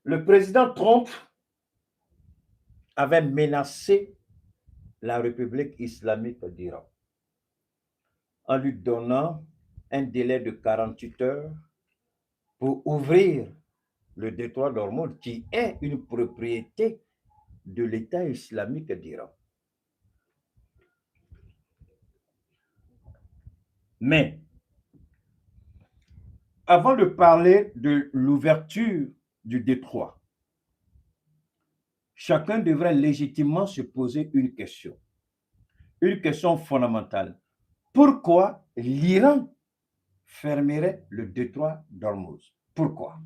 Le président Trump avait menacé la République islamique d'Iran en lui donnant un délai de 48 heures pour ouvrir le détroit d'Ormuz, qui est une propriété de l'État islamique d'Iran. Mais avant de parler de l'ouverture du détroit, chacun devrait légitimement se poser une question fondamentale. Pourquoi l'Iran fermerait le détroit d'Ormuz? Pourquoi?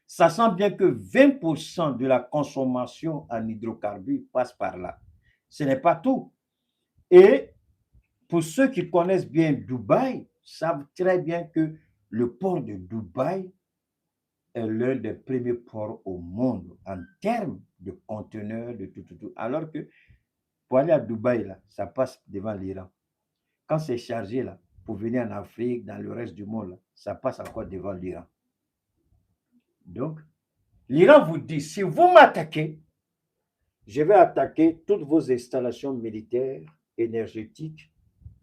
Sachant bien que 20% de la consommation en hydrocarbures passe par là. Ce n'est pas tout. Et pour ceux qui connaissent bien Dubaï, savent très bien que le port de Dubaï est l'un des premiers ports au monde en termes de conteneurs, de tout. Alors que pour aller à Dubaï, là, ça passe devant l'Iran. Quand c'est chargé, là, pour venir en Afrique, dans le reste du monde, là, ça passe encore devant l'Iran. Donc, l'Iran vous dit, si vous m'attaquez, je vais attaquer toutes vos installations militaires, énergétiques,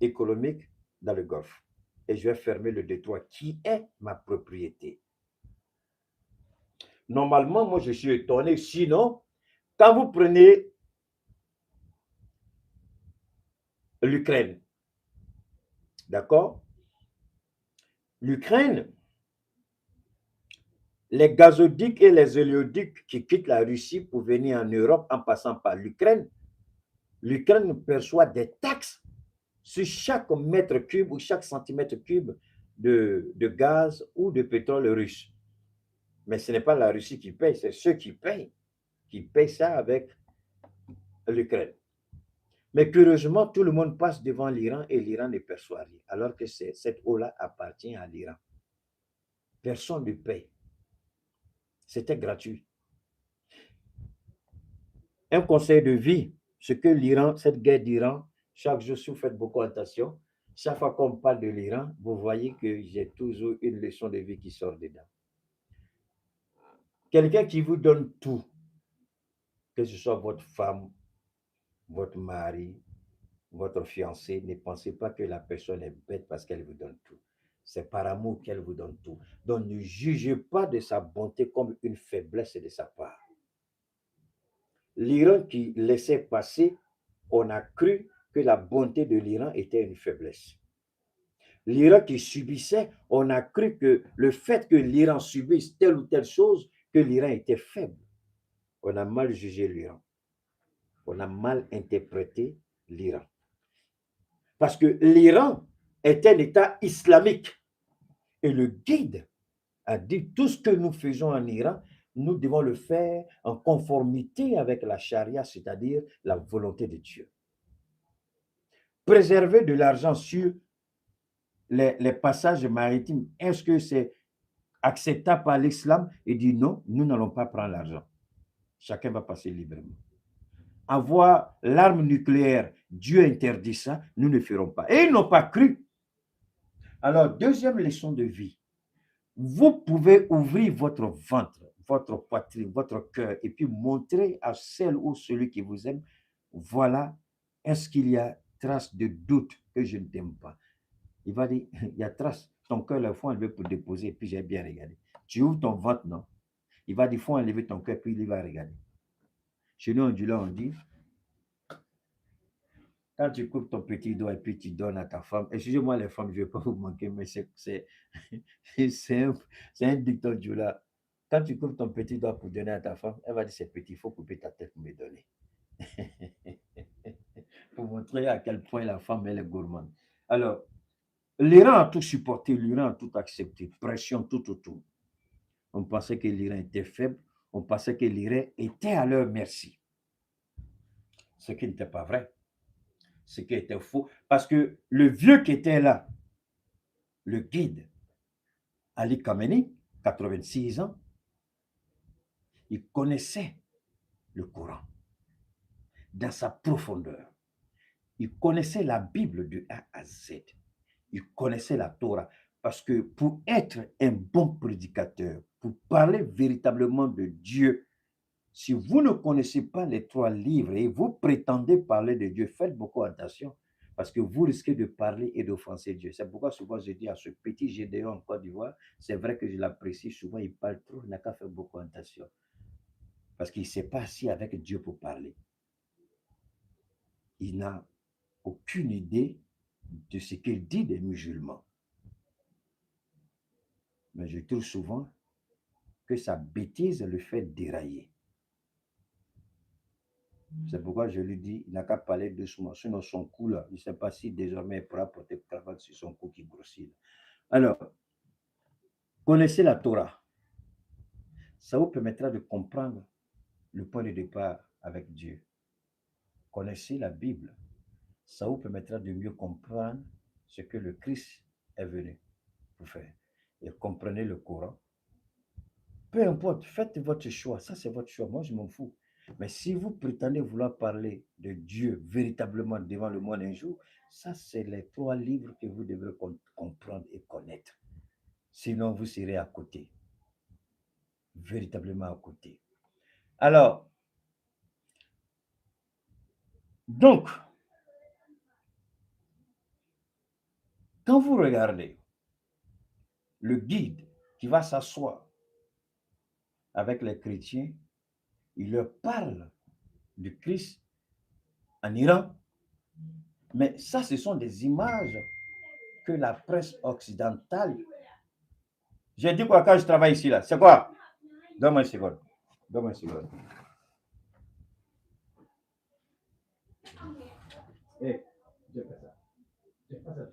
économiques dans le Golfe. Et je vais fermer le détroit qui est ma propriété. Normalement, moi, je suis étonné. Sinon, quand vous prenez l'Ukraine, d'accord? L'Ukraine, les gazoducs et les oléoducs qui quittent la Russie pour venir en Europe en passant par l'Ukraine perçoit des taxes sur chaque mètre cube ou chaque centimètre cube de gaz ou de pétrole russe. Mais ce n'est pas la Russie qui paye, c'est ceux qui payent ça avec l'Ukraine. Mais curieusement, tout le monde passe devant l'Iran et l'Iran ne perçoit rien, alors que cette eau-là appartient à l'Iran. Personne ne paye. C'était gratuit. Un conseil de vie, ce que l'Iran, cette guerre d'Iran, chaque jour, si vous faites beaucoup attention, chaque fois qu'on parle de l'Iran, vous voyez que j'ai toujours une leçon de vie qui sort dedans. Quelqu'un qui vous donne tout, que ce soit votre femme, votre mari, votre fiancé, ne pensez pas que la personne est bête parce qu'elle vous donne tout. C'est par amour qu'elle vous donne tout. Donc ne jugez pas de sa bonté comme une faiblesse de sa part. L'Iran qui laissait passer, on a cru que la bonté de l'Iran était une faiblesse. L'Iran qui subissait, on a cru que le fait que l'Iran subisse telle ou telle chose, que l'Iran était faible. On a mal jugé l'Iran. On a mal interprété l'Iran. Parce que l'Iran est un État islamique. Et le guide a dit tout ce que nous faisons en Iran, nous devons le faire en conformité avec la charia, c'est-à-dire la volonté de Dieu. Préserver de l'argent sur les passages maritimes, est-ce que c'est acceptable par l'islam? Il dit non, nous n'allons pas prendre l'argent. Chacun va passer librement. Avoir l'arme nucléaire, Dieu interdit ça, nous ne ferons pas. Et ils n'ont pas cru. Alors, deuxième leçon de vie, vous pouvez ouvrir votre ventre, votre poitrine, votre cœur, et puis montrer à celle ou celui qui vous aime, voilà, est-ce qu'il y a trace de doute que je ne t'aime pas? Il va dire, il y a trace, ton cœur, il faut enlever pour déposer, et puis j'ai bien regardé. Tu ouvres ton ventre, non? Il va dire, il faut enlever ton cœur, puis il va regarder. Chez nous, on dit, quand tu coupes ton petit doigt et puis tu donnes à ta femme, excusez-moi les femmes, je ne vais pas vous manquer, mais c'est un dicton du là. Quand tu coupes ton petit doigt pour donner à ta femme, elle va dire c'est petit, il faut couper ta tête pour me donner. Pour montrer à quel point la femme elle est gourmande. Alors, l'Iran a tout supporté, l'Iran a tout accepté, pression tout autour. On pensait que l'Iran était faible, on pensait que l'Iran était à leur merci. Ce qui n'était pas vrai. Ce qui était faux. Parce que le vieux qui était là, le guide, Ali Khamenei, 86 ans, il connaissait le Coran dans sa profondeur. Il connaissait la Bible de A à Z. Il connaissait la Torah. Parce que pour être un bon prédicateur, pour parler véritablement de Dieu, si vous ne connaissez pas les 3 livres et vous prétendez parler de Dieu, faites beaucoup attention parce que vous risquez de parler et d'offenser Dieu. C'est pourquoi souvent je dis à ce petit Gédéon en Côte d'Ivoire, c'est vrai que je l'apprécie, souvent il parle trop, il n'a qu'à faire beaucoup attention parce qu'il ne s'est pas assis avec Dieu pour parler. Il n'a aucune idée de ce qu'il dit des musulmans. Mais je trouve souvent que sa bêtise le fait dérailler. C'est pourquoi je lui dis, il n'a qu'à parler doucement. Sinon, son cou là, je ne sais pas si désormais il pourra porter cravate sur son cou qui grossit. Alors, connaissez la Torah. Ça vous permettra de comprendre le point de départ avec Dieu. Connaissez la Bible. Ça vous permettra de mieux comprendre ce que le Christ est venu pour faire. Et comprenez le Coran. Peu importe, faites votre choix. Ça, c'est votre choix. Moi, je m'en fous. Mais si vous prétendez vouloir parler de Dieu véritablement devant le monde un jour, ça, c'est les 3 livres que vous devrez comprendre et connaître. Sinon, vous serez à côté. Véritablement à côté. Alors, donc, quand vous regardez le guide qui va s'asseoir avec les chrétiens, il leur parle du Christ en Iran. Mais ça, ce sont des images que la presse occidentale... J'ai dit quoi quand je travaille ici là? C'est quoi? Donne-moi une seconde. Donne-moi une seconde. Hey, je fais ça. Je fais ça.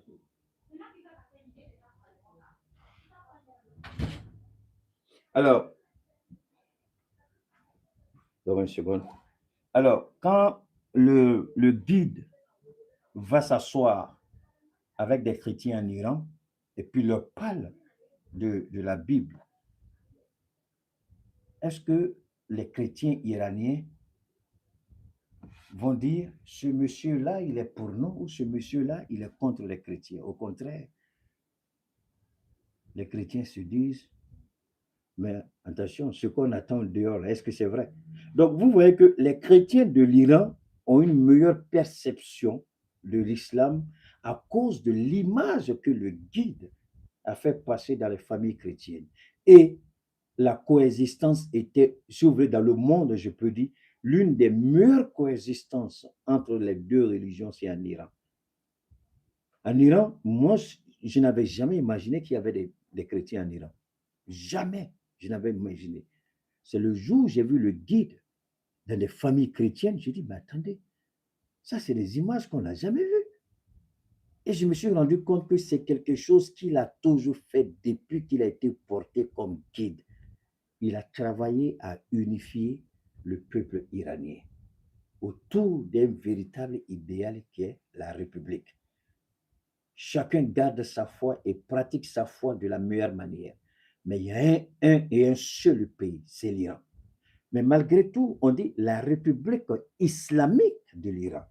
Alors, donne-moi une seconde. Alors, quand le guide va s'asseoir avec des chrétiens en Iran et puis leur parle de la Bible, est-ce que les chrétiens iraniens vont dire ce monsieur-là, il est pour nous ou ce monsieur-là, il est contre les chrétiens? Au contraire, les chrétiens se disent, mais attention, ce qu'on attend dehors, est-ce que c'est vrai? Donc, vous voyez que les chrétiens de l'Iran ont une meilleure perception de l'islam à cause de l'image que le guide a fait passer dans les familles chrétiennes. Et la coexistence était, si vous voulez, dans le monde, je peux dire, l'une des meilleures coexistences entre les 2 religions, c'est en Iran. En Iran, moi, je n'avais jamais imaginé qu'il y avait des chrétiens en Iran. Jamais, je n'avais imaginé. C'est le jour où j'ai vu le guide dans des familles chrétiennes, j'ai dit, mais attendez, ça, c'est des images qu'on n'a jamais vues. Et je me suis rendu compte que c'est quelque chose qu'il a toujours fait depuis qu'il a été porté comme guide. Il a travaillé à unifier le peuple iranien autour d'un véritable idéal qui est la République. Chacun garde sa foi et pratique sa foi de la meilleure manière. Mais il y a un et un seul pays, c'est l'Iran. Mais malgré tout, on dit la République islamique de l'Iran,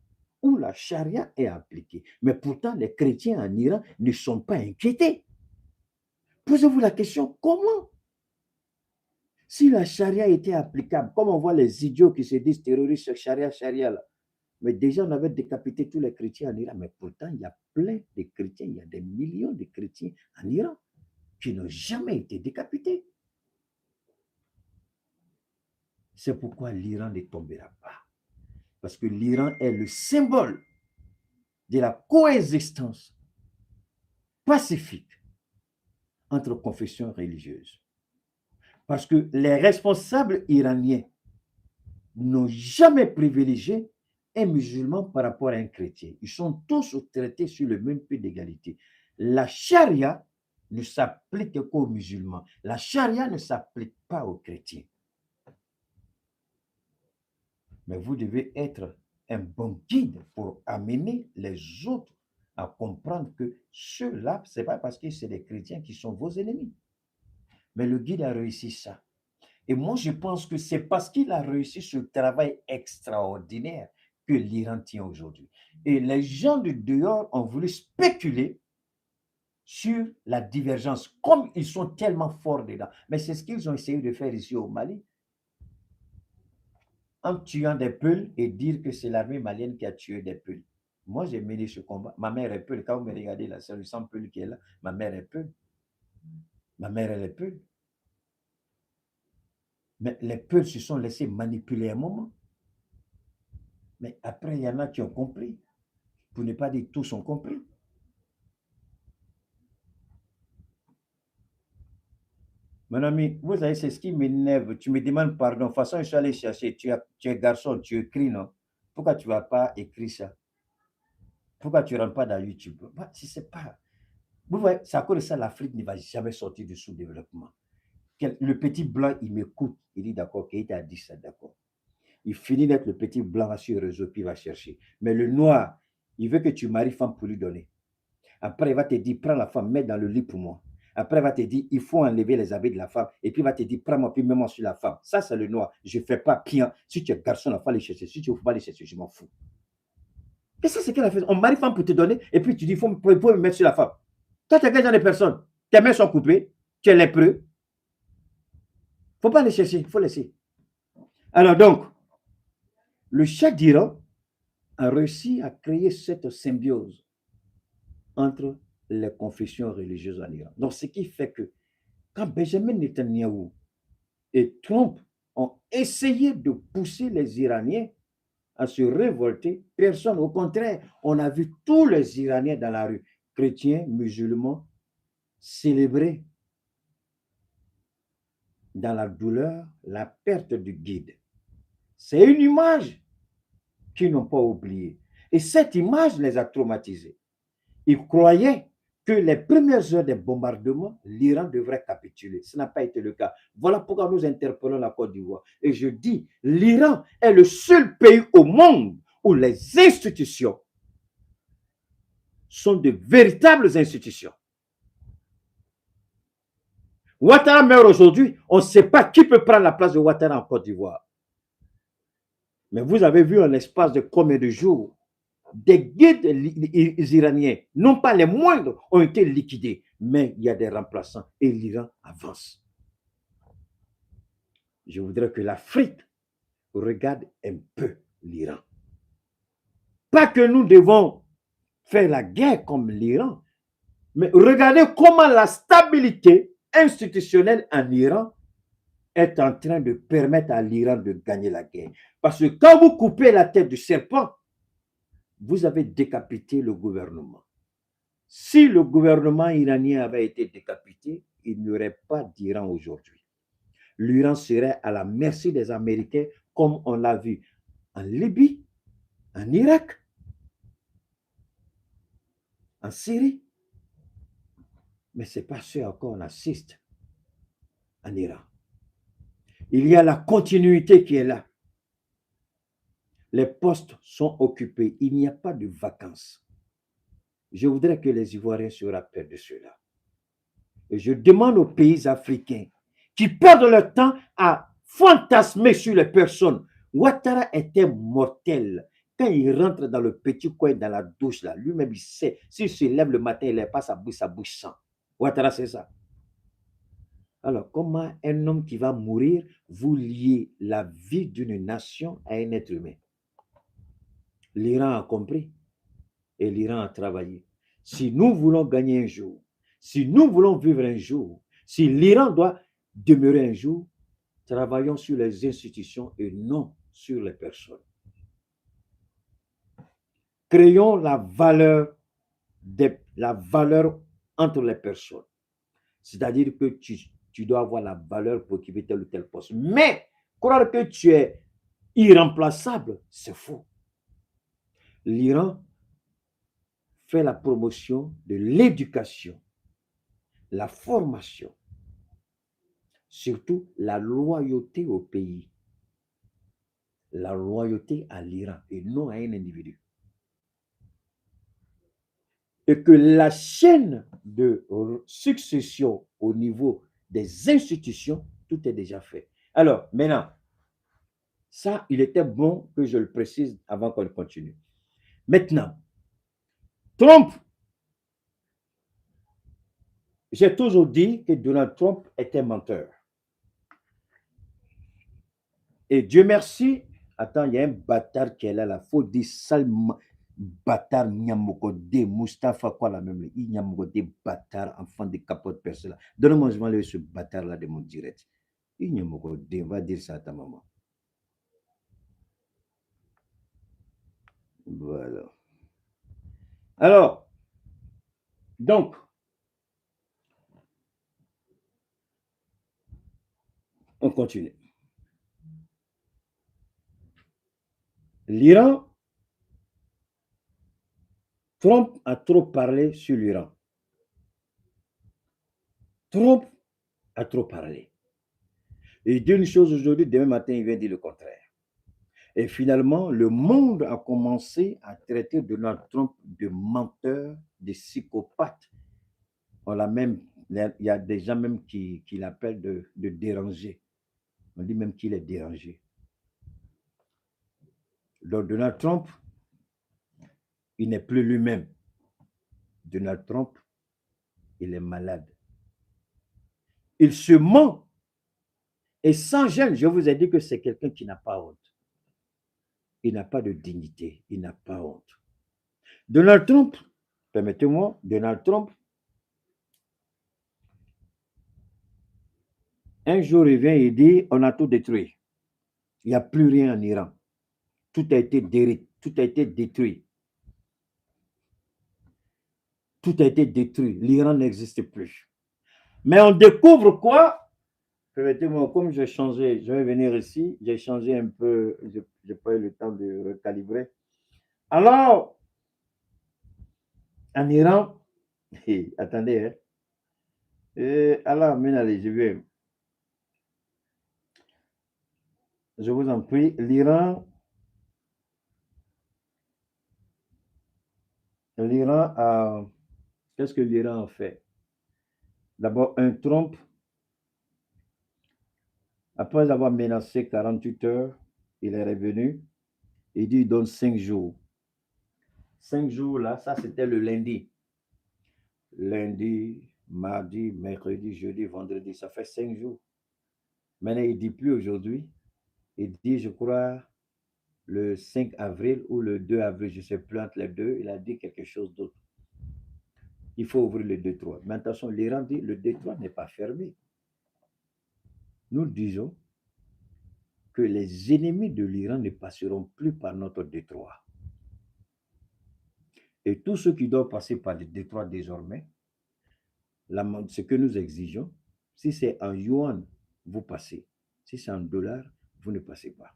où la charia est appliquée. Mais pourtant, les chrétiens en Iran ne sont pas inquiétés. Posez-vous la question, comment? Si la charia était applicable, comme on voit les idiots qui se disent terroristes, charia là, mais déjà on avait décapité tous les chrétiens en Iran, mais pourtant il y a plein de chrétiens, il y a des millions de chrétiens en Iran qui n'ont jamais été décapités. C'est pourquoi l'Iran ne tombera pas. Parce que l'Iran est le symbole de la coexistence pacifique entre confessions religieuses. Parce que les responsables iraniens n'ont jamais privilégié un musulman par rapport à un chrétien. Ils sont tous traités sur le même pied d'égalité. La charia ne s'applique qu'aux musulmans. La charia ne s'applique pas aux chrétiens. Mais vous devez être un bon guide pour amener les autres à comprendre que ceux-là, ce n'est pas parce que c'est des chrétiens qui sont vos ennemis. Mais le guide a réussi ça. Et moi, je pense que c'est parce qu'il a réussi ce travail extraordinaire que l'Iran tient aujourd'hui. Et les gens de dehors ont voulu spéculer sur la divergence, comme ils sont tellement forts dedans. Mais c'est ce qu'ils ont essayé de faire ici au Mali, en tuant des Peuls et dire que c'est l'armée malienne qui a tué des Peuls. Moi, j'ai mené ce combat. Ma mère est Peul. Quand vous me regardez là, c'est le sang Peul qui est là. Ma mère est Peul. Ma mère, elle est Peul. Mais les Peuls se sont laissés manipuler un moment. Mais après, il y en a qui ont compris. Pour ne pas dire tous ont compris. Mon ami, vous savez, c'est ce qui m'énerve. Tu me demandes pardon. De toute façon, je suis allé chercher. Tu es garçon, tu écris, non? Pourquoi tu ne vas pas écrire ça? Pourquoi tu ne rentres pas dans YouTube? Bah, si c'est pas. Vous voyez, c'est à cause de ça l'Afrique ne va jamais sortir du sous-développement. Le petit blanc, il m'écoute. Il dit d'accord, qu'il t'a dit ça, d'accord. Il finit d'être le petit blanc sur le réseau, puis il va chercher. Mais le noir, il veut que tu maries femme pour lui donner. Après, il va te dire, prends la femme, mets dans le lit pour moi. Après, il va te dire, il faut enlever les habits de la femme. Et puis, il va te dire, prends-moi, puis mets-moi sur la femme. Ça, c'est le noir. Je ne fais pas bien. Si tu es garçon, il faut aller chercher. Si tu ne veux pas aller chercher, je m'en fous. Et ça, c'est qu'elle a fait. On marie femme pour te donner, et puis tu dis, il faut me mettre sur la femme. Toi, tu as quel genre de personne? Tes mains sont coupées, tu es lépreux. Il ne faut pas aller chercher, il faut laisser. Alors donc, le Shah d'Iran a réussi à créer cette symbiose entre les confessions religieuses en Iran. Donc, ce qui fait que quand Benjamin Netanyahu et Trump ont essayé de pousser les Iraniens à se révolter, personne, au contraire, on a vu tous les Iraniens dans la rue, chrétiens, musulmans, célébrer dans la douleur la perte du guide. C'est une image qu'ils n'ont pas oubliée. Et cette image les a traumatisés. Ils croyaient que les premières heures des bombardements, l'Iran devrait capituler. Ce n'a pas été le cas. Voilà pourquoi nous interpellons la Côte d'Ivoire. Et je dis, l'Iran est le seul pays au monde où les institutions sont de véritables institutions. Ouattara meurt aujourd'hui, on ne sait pas qui peut prendre la place de Ouattara en Côte d'Ivoire. Mais vous avez vu en l'espace de combien de jours, des guides iraniens, non pas les moindres, ont été liquidés. Mais il y a des remplaçants et l'Iran avance. Je voudrais que l'Afrique regarde un peu l'Iran. Pas que nous devons faire la guerre comme l'Iran, mais regardez comment la stabilité institutionnelle en Iran est en train de permettre à l'Iran de gagner la guerre. Parce que quand vous coupez la tête du serpent, vous avez décapité le gouvernement. Si le gouvernement iranien avait été décapité, il n'y aurait pas d'Iran aujourd'hui. L'Iran serait à la merci des Américains, comme on l'a vu en Libye, en Irak, en Syrie. Mais ce n'est pas ce à quoi on assiste en Iran. Il y a la continuité qui est là. Les postes sont occupés. Il n'y a pas de vacances. Je voudrais que les Ivoiriens se rappellent de cela. Et je demande aux pays africains qui perdent leur temps à fantasmer sur les personnes. Ouattara était mortel. Quand il rentre dans le petit coin, dans la douche, là, lui-même, il sait, s'il se lève le matin, il n'est pas sa bouche sent. Ouattara, c'est ça. Alors, comment un homme qui va mourir, vous liez la vie d'une nation à un être humain? L'Iran a compris et l'Iran a travaillé. Si nous voulons gagner un jour, si nous voulons vivre un jour, si l'Iran doit demeurer un jour, travaillons sur les institutions et non sur les personnes. Créons la valeur entre les personnes. C'est-à-dire que tu dois avoir la valeur pour occuper tel ou tel poste. Mais croire que tu es irremplaçable, c'est faux. L'Iran fait la promotion de l'éducation, la formation, surtout la loyauté au pays, la loyauté à l'Iran et non à un individu. Et que la chaîne de succession au niveau des institutions, tout est déjà fait. Alors, maintenant, ça, il était bon que je le précise avant qu'on continue. Maintenant, Trump J'ai toujours dit que Donald Trump était menteur. Et Dieu merci, attends, il y a un bâtard qui est là, la faut dire sale bâtard Nyamogode, Mustapha, quoi la même, il Nyamogode, bâtard, enfant de capote personne. Donne-moi, je vais enlever ce bâtard-là de mon direct. Il Nyamogode, va dire ça à ta maman. Voilà. Alors, donc, on continue. L'Iran, Trump a trop parlé sur l'Iran. Trump a trop parlé. Il dit une chose aujourd'hui, demain matin, il vient dire le contraire. Et finalement, le monde a commencé à traiter Donald Trump de menteur, de psychopathe. On l'a même, il y a des gens même qui l'appellent de dérangé. On dit même qu'il est dérangé. Donc Donald Trump, il n'est plus lui-même. Donald Trump, il est malade. Il se ment. Et sans gêne, je vous ai dit que c'est quelqu'un qui n'a pas honte. Il n'a pas de dignité. Il n'a pas honte. Donald Trump, permettez-moi, Donald Trump, un jour, il vient et dit, on a tout détruit. Il n'y a plus rien en Iran. Tout a été détruit. Tout a été détruit. Tout a été détruit. L'Iran n'existe plus. Mais on découvre quoi? Permettez-moi, comme j'ai changé, je vais venir ici, j'ai changé un peu, je n'ai pas eu le temps de recalibrer. Alors, en Iran, attendez, hein. Alors, allez, je vous en prie, l'Iran a, qu'est-ce que l'Iran a fait? D'abord, un Trump, après avoir menacé 48 heures, il est revenu, il dit il donne 5 jours. 5 jours là, ça c'était le lundi. Lundi, mardi, mercredi, jeudi, vendredi, ça fait 5 jours. Maintenant, il ne dit plus aujourd'hui, il dit, je crois, le 5 avril ou le 2 avril, je ne sais plus entre les deux, il a dit quelque chose d'autre. Il faut ouvrir le détroit. Mais attention, l'Iran dit le détroit n'est pas fermé. Nous disons que les ennemis de l'Iran ne passeront plus par notre détroit. Et tous ceux qui doivent passer par le détroit désormais, ce que nous exigeons, si c'est en yuan, vous passez. Si c'est en dollars, vous ne passez pas.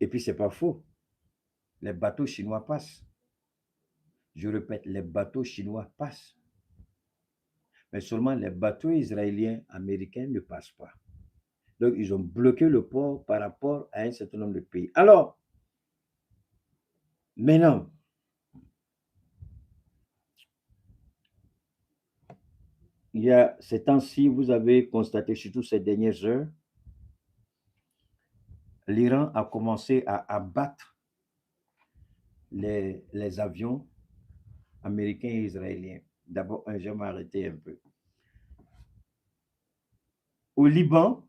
Et puis, ce n'est pas faux. Les bateaux chinois passent. Je répète, les bateaux chinois passent. Mais seulement les bateaux israéliens, américains ne passent pas. Donc, ils ont bloqué le port par rapport à un certain nombre de pays. Alors, maintenant, il y a ces temps-ci, vous avez constaté, surtout ces dernières heures, l'Iran a commencé à abattre les avions américains et israéliens. D'abord, je vais m'arrêter un peu. Au Liban,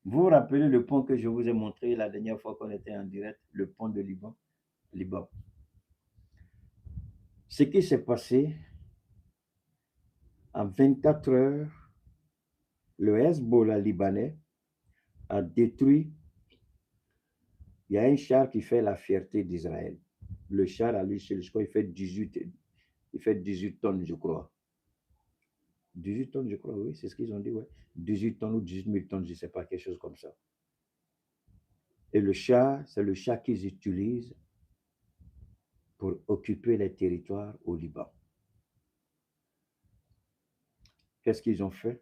vous vous rappelez le pont que je vous ai montré la dernière fois qu'on était en direct, le pont de Liban. Ce qui s'est passé, en 24 heures, le Hezbollah libanais a détruit. Il y a un char qui fait la fierté d'Israël. Le char, à lui seul, je crois, il fait 18 tonnes, je crois. 18 tonnes, je crois, oui, c'est ce qu'ils ont dit, ouais. 18 tonnes ou 18 000 tonnes, je ne sais pas, quelque chose comme ça. Et le char, c'est le char qu'ils utilisent pour occuper les territoires au Liban. Qu'est-ce qu'ils ont fait?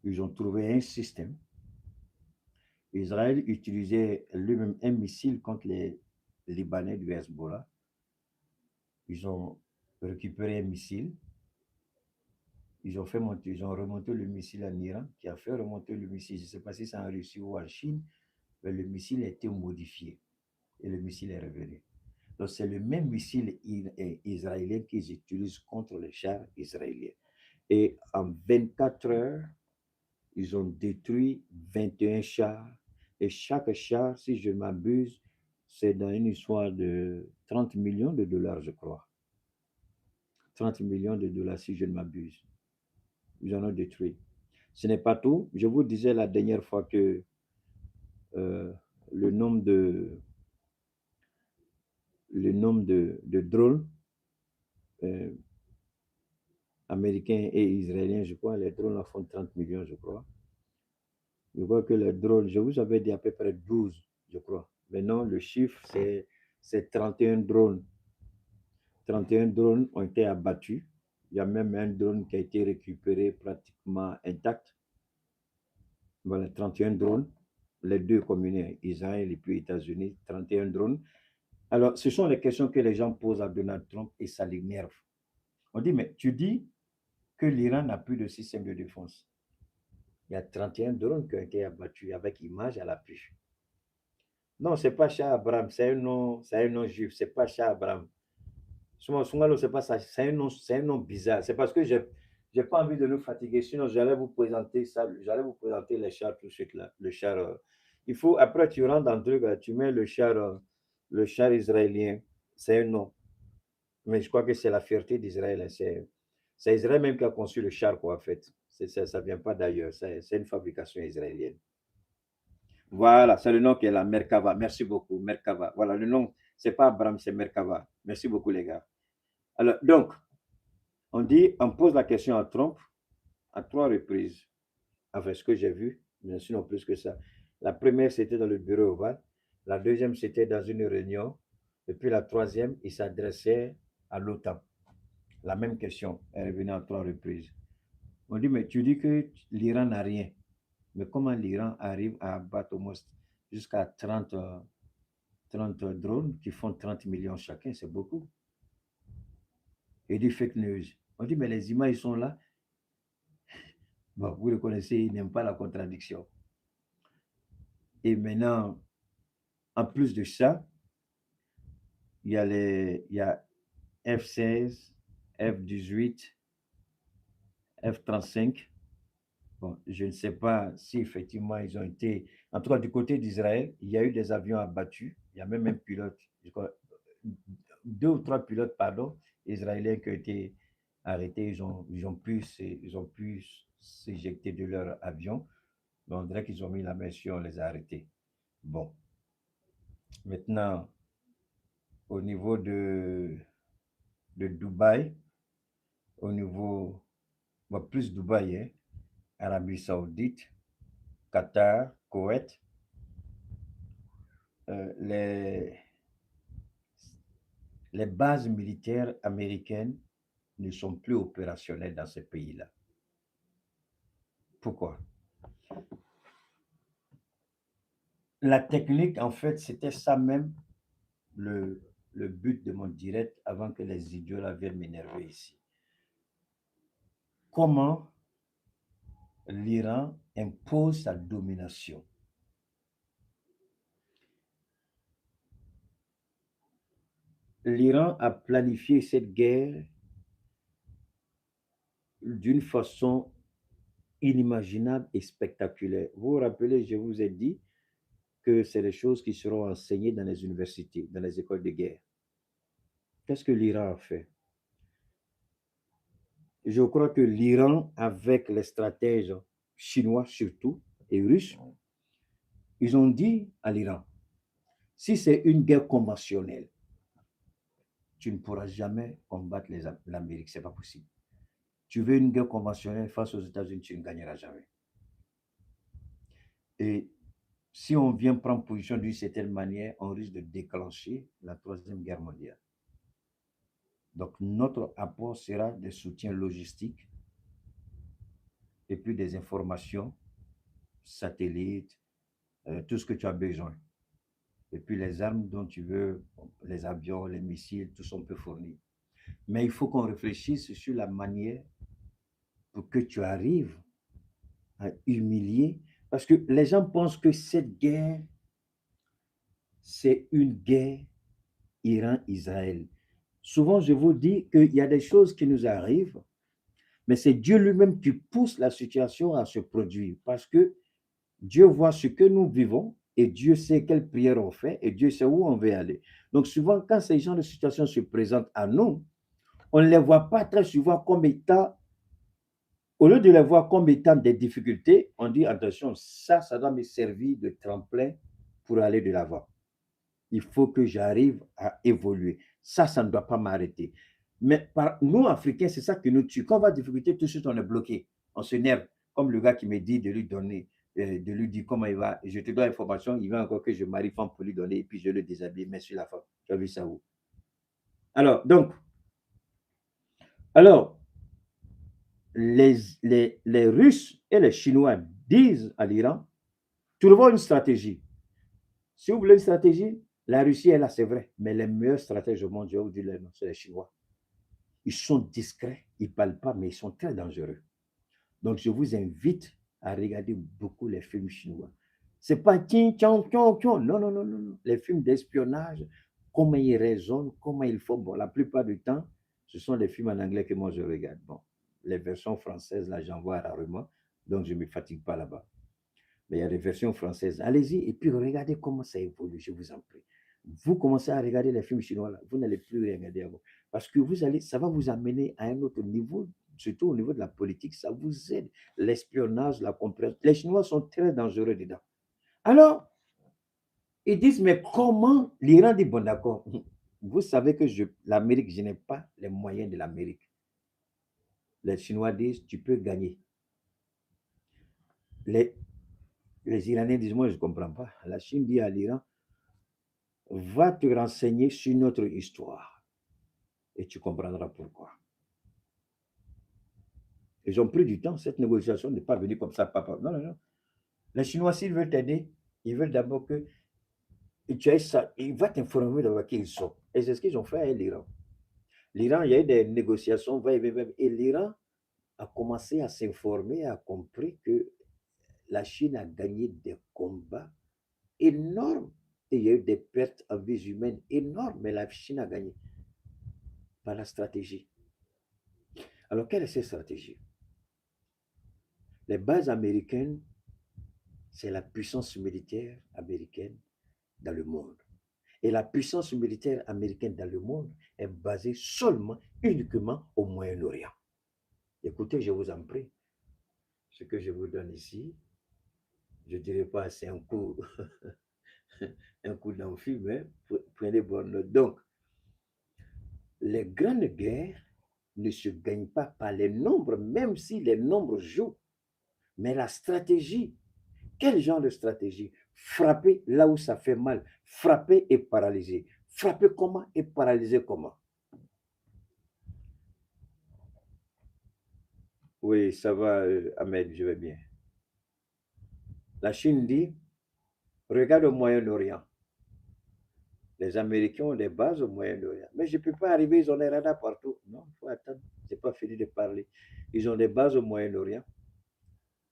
Ils ont trouvé un système. Israël utilisait lui-même un missile contre les Libanais du Hezbollah. Ils ont récupéré un missile. Ils ont remonté le missile en Iran, qui a fait remonter le missile. Je ne sais pas si c'est en Russie ou en Chine, mais le missile a été modifié et le missile est revenu. Donc, c'est le même missile israélien qu'ils utilisent contre les chars israéliens. Et en 24 heures, ils ont détruit 21 chars. Et chaque char, si je ne m'abuse, c'est dans une histoire de 30 millions de dollars, je crois. 30 millions de dollars, si je ne m'abuse. Ils en ont détruit. Ce n'est pas tout. Je vous disais la dernière fois que euh, le nombre de drones euh, américains et israéliens, je crois, les drones en font 30 millions, je crois. Je vois que les drones, je vous avais dit à peu près 12, je crois. Maintenant, le chiffre, c'est 31 drones. 31 drones ont été abattus. Il y a même un drone qui a été récupéré pratiquement intact. Voilà, 31 drones. Les deux communes, Israël et puis États-Unis, 31 drones. Alors, ce sont les questions que les gens posent à Donald Trump et ça l'énerve. On dit, mais tu dis que l'Iran n'a plus de système de défense. Il y a 31 drones qui ont été abattus avec image à l'appui. Non, ce n'est pas Shah Abraham, c'est un nom juif, ce n'est pas Shah Abraham. Soumalo, c'est pas ça, c'est un nom bizarre. C'est parce que je n'ai pas envie de nous fatiguer, sinon j'allais vous présenter ça, j'allais vous présenter les chars tout de suite là. Le char, il faut, après tu rentres dans le truc, tu mets le char israélien, c'est un nom. Mais je crois que c'est la fierté d'Israël. C'est Israël même qui a conçu le char, quoi, en fait. Ça ne vient pas d'ailleurs, c'est une fabrication israélienne. Voilà, c'est le nom qui est la Merkava. Merci beaucoup, Merkava. Voilà, le nom, c'est pas Abraham, c'est Merkava. Merci beaucoup, les gars. Alors, donc, on pose la question à Trump à 3 reprises. Enfin, ce que j'ai vu, bien sûr, non plus que ça. La première, c'était dans le bureau ovale. La deuxième, c'était dans une réunion. Et puis la troisième, il s'adressait à l'OTAN. La même question est revenue à 3 reprises. On dit, mais tu dis que l'Iran n'a rien. Mais comment l'Iran arrive à abattre au moins jusqu'à 30 drones qui font 30 millions chacun? C'est beaucoup. Et des fake news. On dit, mais les images sont là. Bon, vous le connaissez, ils n'aiment pas la contradiction. Et maintenant, en plus de ça, il y a F-16, F-18, F-35. Bon, je ne sais pas si effectivement ils ont été. En tout cas, du côté d'Israël, il y a eu des avions abattus. Il y a même un pilote, je crois, 2 ou 3 pilotes, pardon, israéliens qui ont été arrêtés. Ils ont pu s'éjecter de leur avion. Donc, on dirait qu'ils ont mis la main sur, on les a arrêtés. Bon, maintenant, au niveau de Dubaï, au niveau, bon, plus Dubaï, hein, Arabie Saoudite, Qatar, Koweït, les bases militaires américaines ne sont plus opérationnelles dans ces pays-là. Pourquoi? La technique, en fait, c'était ça même le but de mon direct avant que les idiots là viennent m'énerver ici. Comment l'Iran impose sa domination? L'Iran a planifié cette guerre d'une façon inimaginable et spectaculaire. Vous vous rappelez, je vous ai dit que c'est des choses qui seront enseignées dans les universités, dans les écoles de guerre. Qu'est-ce que l'Iran a fait? Je crois que l'Iran, avec les stratèges chinois surtout, et russes, ils ont dit à l'Iran, si c'est une guerre conventionnelle, tu ne pourras jamais combattre l'Amérique, ce n'est pas possible. Tu veux une guerre conventionnelle face aux États-Unis, tu ne gagneras jamais. Et si on vient prendre position d'une certaine manière, on risque de déclencher la Troisième Guerre mondiale. Donc, notre apport sera des soutiens logistiques et puis des informations, satellites, tout ce que tu as besoin. Et puis les armes dont tu veux, les avions, les missiles, tout ça on peut fournir. Mais il faut qu'on réfléchisse sur la manière pour que tu arrives à humilier. Parce que les gens pensent que cette guerre, c'est une guerre Iran-Israël. Souvent, je vous dis qu'il y a des choses qui nous arrivent, mais c'est Dieu lui-même qui pousse la situation à se produire parce que Dieu voit ce que nous vivons et Dieu sait quelle prière on fait et Dieu sait où on veut aller. Donc souvent, quand ces genres de situations se présentent à nous, on ne les voit pas très souvent comme étant, au lieu de les voir comme étant des difficultés, on dit attention, ça doit me servir de tremplin pour aller de l'avant. Il faut que j'arrive à évoluer. Ça ne doit pas m'arrêter. Mais nous, Africains, c'est ça qui nous tue. Quand on va à difficulté, tout de suite, on est bloqué. On s'énerve. Comme le gars qui me dit de lui donner, de lui dire comment il va. Je te donne l'information, il va encore que je marie femme pour lui donner et puis je le déshabille, mais sur la femme. Tu as vu ça où? Alors, donc, alors, les Russes et les Chinois disent à l'Iran, trouvons une stratégie. Si vous voulez une stratégie, la Russie est là, c'est vrai, mais les meilleurs stratèges au monde, je vais vous dire les noms, c'est les Chinois. Ils sont discrets, ils ne parlent pas, mais ils sont très dangereux. Donc, je vous invite à regarder beaucoup les films chinois. Ce n'est pas tiens, tiens, tiens, tiens. Non, non, non, non. Les films d'espionnage, comment ils raisonnent, comment ils font. Bon, la plupart du temps, ce sont les films en anglais que moi je regarde. Bon, les versions françaises, là, j'en vois rarement, donc je ne me fatigue pas là-bas. Mais il y a des versions françaises. Allez-y et puis regardez comment ça évolue, je vous en prie. Vous commencez à regarder les films chinois, là, vous n'allez plus regarder avant. Parce que ça va vous amener à un autre niveau, surtout au niveau de la politique, ça vous aide. L'espionnage, la compréhension. Les Chinois sont très dangereux dedans. Alors, ils disent, mais comment l'Iran dit, bon d'accord, vous savez que l'Amérique, je n'ai pas les moyens de l'Amérique. Les Chinois disent, tu peux gagner. Les, les Iraniens disent, moi je ne comprends pas. La Chine dit à l'Iran, va te renseigner sur notre histoire et tu comprendras pourquoi. Ils ont pris du temps. Cette négociation n'est pas venue comme ça, papa. Non, non, non. Les Chinois, s'ils veulent t'aider, ils veulent d'abord que tu aies ça. Il va t'informer de qui ils sont. Et c'est ce qu'ils ont fait avec l'Iran. L'Iran, il y a eu des négociations, et l'Iran a commencé à s'informer, a compris que la Chine a gagné des combats énormes. Et il y a eu des pertes en vies humaines énormes, mais la Chine a gagné par la stratégie. Alors, quelle est cette stratégie? Les bases américaines, c'est la puissance militaire américaine dans le monde. Et la puissance militaire américaine dans le monde est basée seulement, uniquement au Moyen-Orient. Écoutez, je vous en prie, ce que je vous donne ici, je ne dirais pas c'est un coup, un coup d'amphi, mais prenez bonne note. Donc, les grandes guerres ne se gagnent pas par les nombres, même si les nombres jouent, mais la stratégie. Quel genre de stratégie? Frapper là où ça fait mal. Frapper et paralyser. Frapper comment et paralyser comment? Oui, ça va, Ahmed, je vais bien. La Chine dit, regarde au Moyen-Orient. Les Américains ont des bases au Moyen-Orient. Mais je ne peux pas arriver, ils ont des radars partout. Non, il faut attendre. Je n'ai pas fini de parler. Ils ont des bases au Moyen-Orient.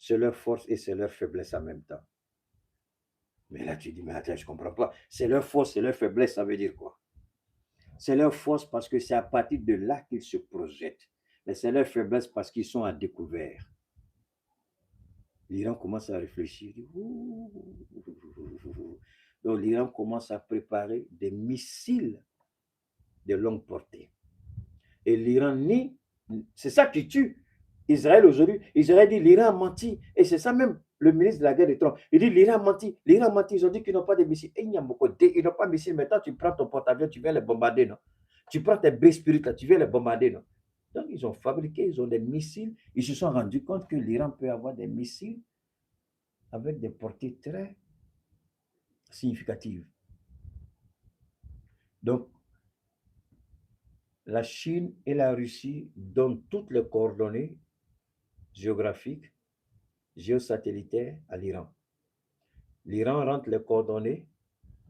C'est leur force et c'est leur faiblesse en même temps. Mais là, tu dis, mais attends, je ne comprends pas. C'est leur force et leur faiblesse, ça veut dire quoi? C'est leur force parce que c'est à partir de là qu'ils se projettent. Mais c'est leur faiblesse parce qu'ils sont à découvert. L'Iran commence à réfléchir. Donc l'Iran commence à préparer des missiles de longue portée. Et l'Iran nie, c'est ça qui tue Israël aujourd'hui. Israël dit l'Iran a menti. Et c'est ça même le ministre de la guerre de Trump. Il dit l'Iran a menti. L'Iran a menti. Ils ont dit qu'ils n'ont pas de missiles. Et il y a beaucoup ils n'ont pas de missiles. Maintenant, tu prends ton porte-avions, tu viens les bombarder, non? Tu prends tes baies spirituelles, tu viens les bombarder, non? Donc, ils ont fabriqué, ils ont des missiles. Ils se sont rendus compte que l'Iran peut avoir des missiles avec des portées très significatives. Donc, la Chine et la Russie donnent toutes les coordonnées géographiques, géosatellitaires à l'Iran. L'Iran rentre les coordonnées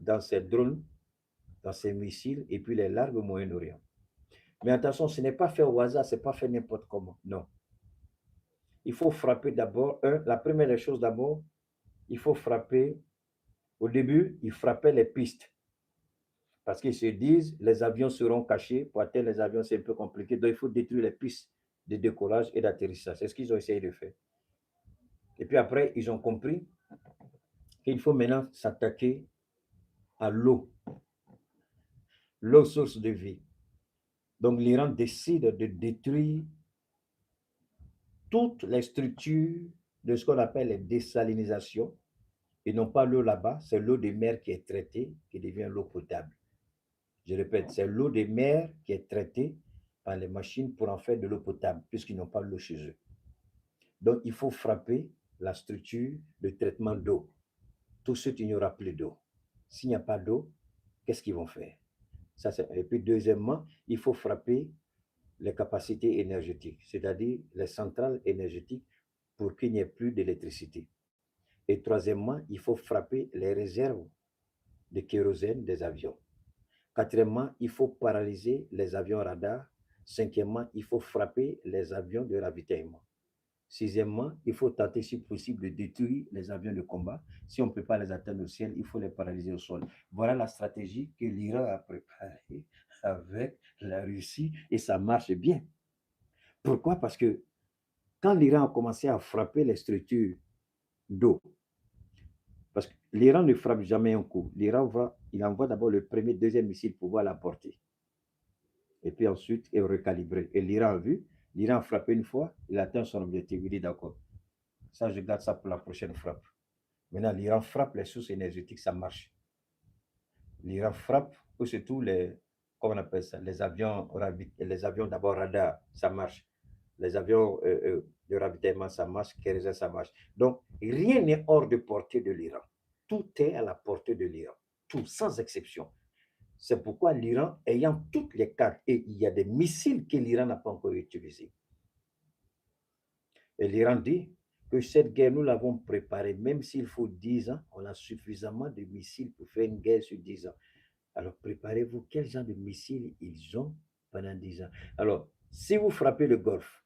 dans ses drones, dans ses missiles et puis les largue au Moyen-Orient. Mais attention, ce n'est pas fait au hasard, ce n'est pas fait n'importe comment. Non. Il faut frapper d'abord, la première des choses d'abord, il faut frapper, au début, il frappait les pistes. Parce qu'ils se disent, les avions seront cachés. Pour atteindre les avions, c'est un peu compliqué. Donc, il faut détruire les pistes de décollage et d'atterrissage. C'est ce qu'ils ont essayé de faire. Et puis après, ils ont compris qu'il faut maintenant s'attaquer à l'eau, l'eau source de vie. Donc, l'Iran décide de détruire toutes les structures de ce qu'on appelle les désalinisations. Et non pas l'eau là-bas, c'est l'eau de mer qui est traitée, qui devient l'eau potable. Je répète, c'est l'eau de mer qui est traitée par les machines pour en faire de l'eau potable, puisqu'ils n'ont pas l'eau chez eux. Donc, il faut frapper la structure de traitement d'eau. Tout ce qu'il n'y aura plus d'eau. S'il n'y a pas d'eau, qu'est-ce qu'ils vont faire? Ça, et puis, deuxièmement, il faut frapper les capacités énergétiques, c'est-à-dire les centrales énergétiques pour qu'il n'y ait plus d'électricité. Et troisièmement, il faut frapper les réserves de kérosène des avions. Quatrièmement, il faut paralyser les avions radars. Cinquièmement, il faut frapper les avions de ravitaillement. Sixièmement, il faut tenter, si possible, de détruire les avions de combat. Si on ne peut pas les atteindre au ciel, il faut les paralyser au sol. Voilà la stratégie que l'Iran a préparée avec la Russie et ça marche bien. Pourquoi? Parce que quand l'Iran a commencé à frapper les structures d'eau, parce que l'Iran ne frappe jamais un coup. L'Iran il envoie d'abord le premier, deuxième missile pour voir la portée. Et puis ensuite, il recalibrer. Et l'Iran a vu, l'Iran a frappé une fois, il atteint son objectif. Il dit d'accord, ça, je garde ça pour la prochaine frappe. Maintenant, l'Iran frappe les sources énergétiques, ça marche. L'Iran frappe, ou surtout comment on appelle ça, les avions d'abord radar, ça marche. Les avions de ravitaillement, ça marche, kérosène, ça marche. Donc, rien n'est hors de portée de l'Iran. Tout est à la portée de l'Iran. Tout, sans exception. C'est pourquoi l'Iran, ayant toutes les cartes, et il y a des missiles que l'Iran n'a pas encore utilisés. Et l'Iran dit que cette guerre, nous l'avons préparée, même s'il faut 10 ans, on a suffisamment de missiles pour faire une guerre sur 10 ans. Alors, préparez-vous, quel genre de missiles ils ont pendant 10 ans. Alors, si vous frappez le Golfe,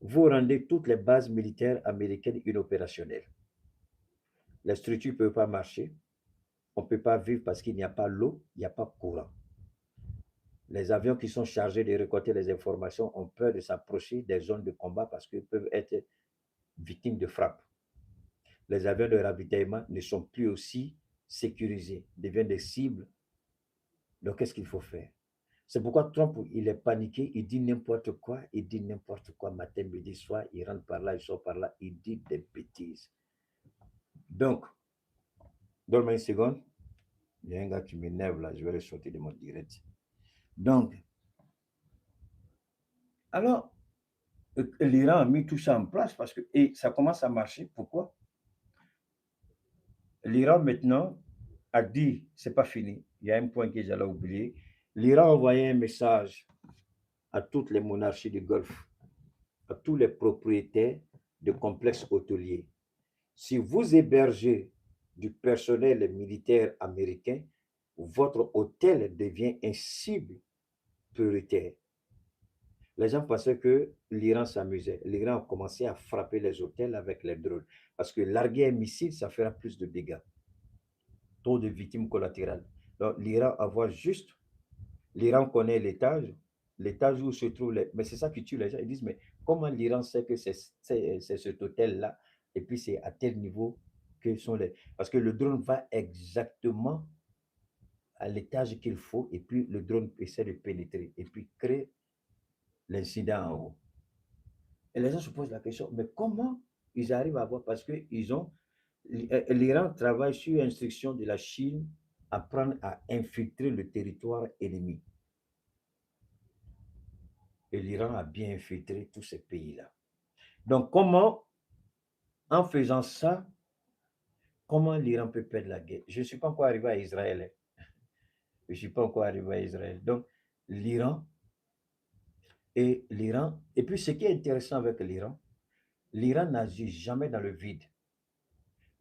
vous rendez toutes les bases militaires américaines inopérationnelles. Les structures ne peuvent pas marcher. On ne peut pas vivre parce qu'il n'y a pas l'eau, il n'y a pas courant. Les avions qui sont chargés de récolter les informations ont peur de s'approcher des zones de combat parce qu'ils peuvent être victimes de frappes. Les avions de ravitaillement ne sont plus aussi sécurisés, deviennent des cibles. Donc, qu'est-ce qu'il faut faire? C'est pourquoi Trump, il est paniqué, il dit n'importe quoi, matin, midi, soir, il rentre par là, il sort par là, il dit des bêtises. Donc, donne-moi une seconde, il y a un gars qui m'énerve là, je vais le sortir de mon direct. Donc, alors, l'Iran a mis tout ça en place parce que, et ça commence à marcher. Pourquoi? L'Iran maintenant a dit, c'est pas fini, il y a un point que j'allais oublier. L'Iran a envoyé un message à toutes les monarchies du Golfe, à tous les propriétaires de complexes hôteliers. Si vous hébergez du personnel militaire américain, votre hôtel devient une cible prioritaire. Les gens pensaient que l'Iran s'amusait. L'Iran a commencé à frapper les hôtels avec les drones. Parce que larguer un missile, ça fera plus de dégâts. Trop de victimes collatérales. Donc, l'Iran envoie juste, l'Iran connaît l'étage où se trouve les... Mais c'est ça qui tue les gens. Ils disent, mais comment l'Iran sait que c'est cet hôtel-là et puis c'est à tel niveau que sont les... Parce que le drone va exactement à l'étage qu'il faut et puis le drone essaie de pénétrer et puis crée l'incident en haut. Et les gens se posent la question, mais comment ils arrivent à voir? Parce que l'Iran travaille sur instruction de la Chine apprendre à infiltrer le territoire ennemi. Et l'Iran a bien infiltré tous ces pays-là. Donc, en faisant ça, comment l'Iran peut perdre la guerre? Je ne suis pas encore arrivé à Israël. Je ne suis pas encore arrivé à Israël. Donc, l'Iran, et puis ce qui est intéressant avec l'Iran n'agit jamais dans le vide.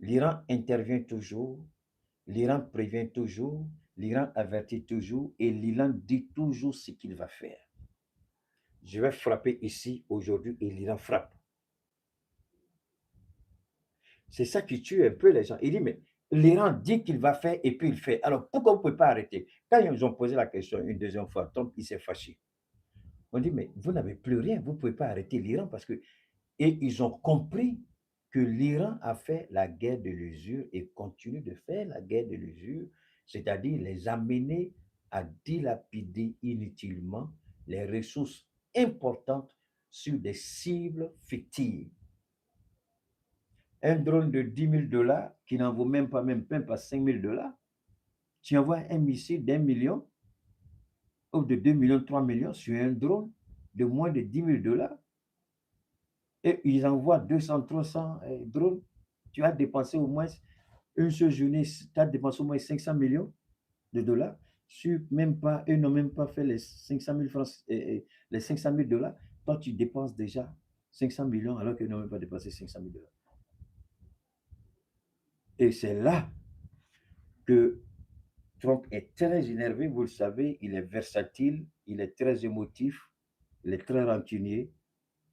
L'Iran intervient toujours, l'Iran prévient toujours, l'Iran avertit toujours et l'Iran dit toujours ce qu'il va faire. Je vais frapper ici aujourd'hui et l'Iran frappe. C'est ça qui tue un peu les gens. Il dit, mais l'Iran dit qu'il va faire et puis il fait. Alors, pourquoi vous ne pouvez pas arrêter? Quand ils ont posé la question une deuxième fois, Trump, il s'est fâché. On dit, mais vous n'avez plus rien, vous ne pouvez pas arrêter l'Iran parce que... Et ils ont compris que l'Iran a fait la guerre de l'usure et continue de faire la guerre de l'usure, c'est-à-dire les amener à dilapider inutilement les ressources importantes sur des cibles fictives. Un drone de 10 000 dollars qui n'en vaut même pas 5 000 dollars, tu envoies un missile d'1 million ou de 2 millions, 3 millions sur un drone de moins de 10 000 dollars et ils envoient 200, 300 drones. Tu as dépensé au moins une seule journée, tu as dépensé au moins 500 millions de dollars sur même pas, eux n'ont même pas fait les 500 000 francs, les 500 000 dollars. Toi, tu dépenses déjà 500 millions alors qu'ils n'ont même pas dépensé 500 000 dollars. Et c'est là que Trump est très énervé, vous le savez, il est versatile, il est très émotif, il est très rancunier,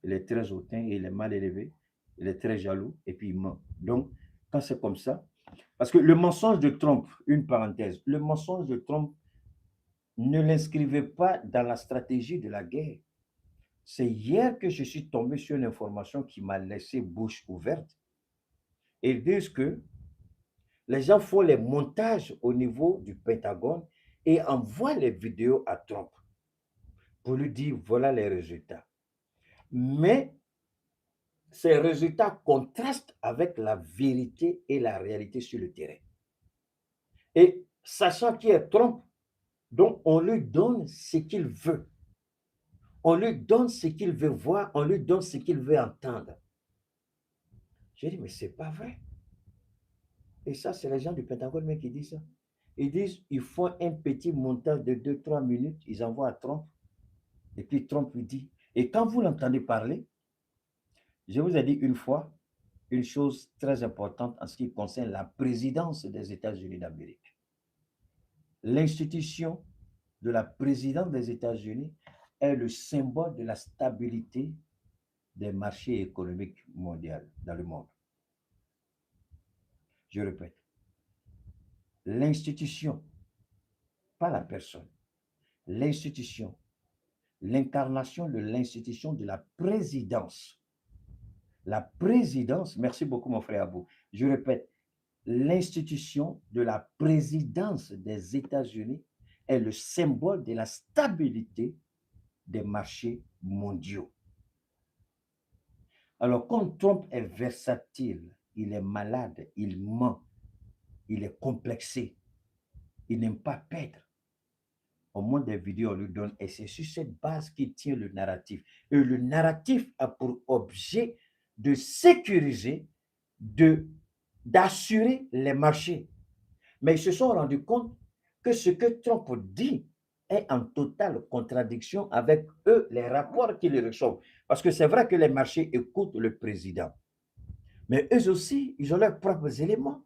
il est très hautain, il est mal élevé, il est très jaloux et puis il ment. Donc, quand c'est comme ça, parce que le mensonge de Trump, une parenthèse, le mensonge de Trump ne l'inscrivait pas dans la stratégie de la guerre. C'est hier que je suis tombé sur une information qui m'a laissé bouche ouverte. Ils disent que les gens font les montages au niveau du Pentagone et envoient les vidéos à Trump pour lui dire voilà les résultats. Mais ces résultats contrastent avec la vérité et la réalité sur le terrain. Et sachant qu'il est Trump, donc on lui donne ce qu'il veut. On lui donne ce qu'il veut voir, on lui donne ce qu'il veut entendre. J'ai dit, mais c'est pas vrai. Et ça, c'est les gens du Pentagone même qui disent ça. Ils disent, ils font un petit montage de 2-3 minutes, ils envoient à Trump, et puis Trump lui dit. Et quand vous l'entendez parler, je vous ai dit une fois une chose très importante en ce qui concerne la présidence des États-Unis d'Amérique. L'institution de la présidence des États-Unis est le symbole de la stabilité des marchés économiques mondiaux dans le monde. Je répète, l'institution, pas la personne, l'institution, l'incarnation de l'institution de la présidence. La présidence, merci beaucoup mon frère Abou, je répète, l'institution de la présidence des États-Unis est le symbole de la stabilité des marchés mondiaux. Alors, comme Trump est versatile, il est malade, il ment, il est complexé, il n'aime pas perdre. Au moins des vidéos, on lui donne, et c'est sur cette base qu'il tient le narratif. Et le narratif a pour objet de sécuriser, d'assurer les marchés. Mais ils se sont rendus compte que ce que Trump dit est en totale contradiction avec eux, les rapports qu'ils reçoivent. Parce que c'est vrai que les marchés écoutent le président. Mais eux aussi, ils ont leurs propres éléments.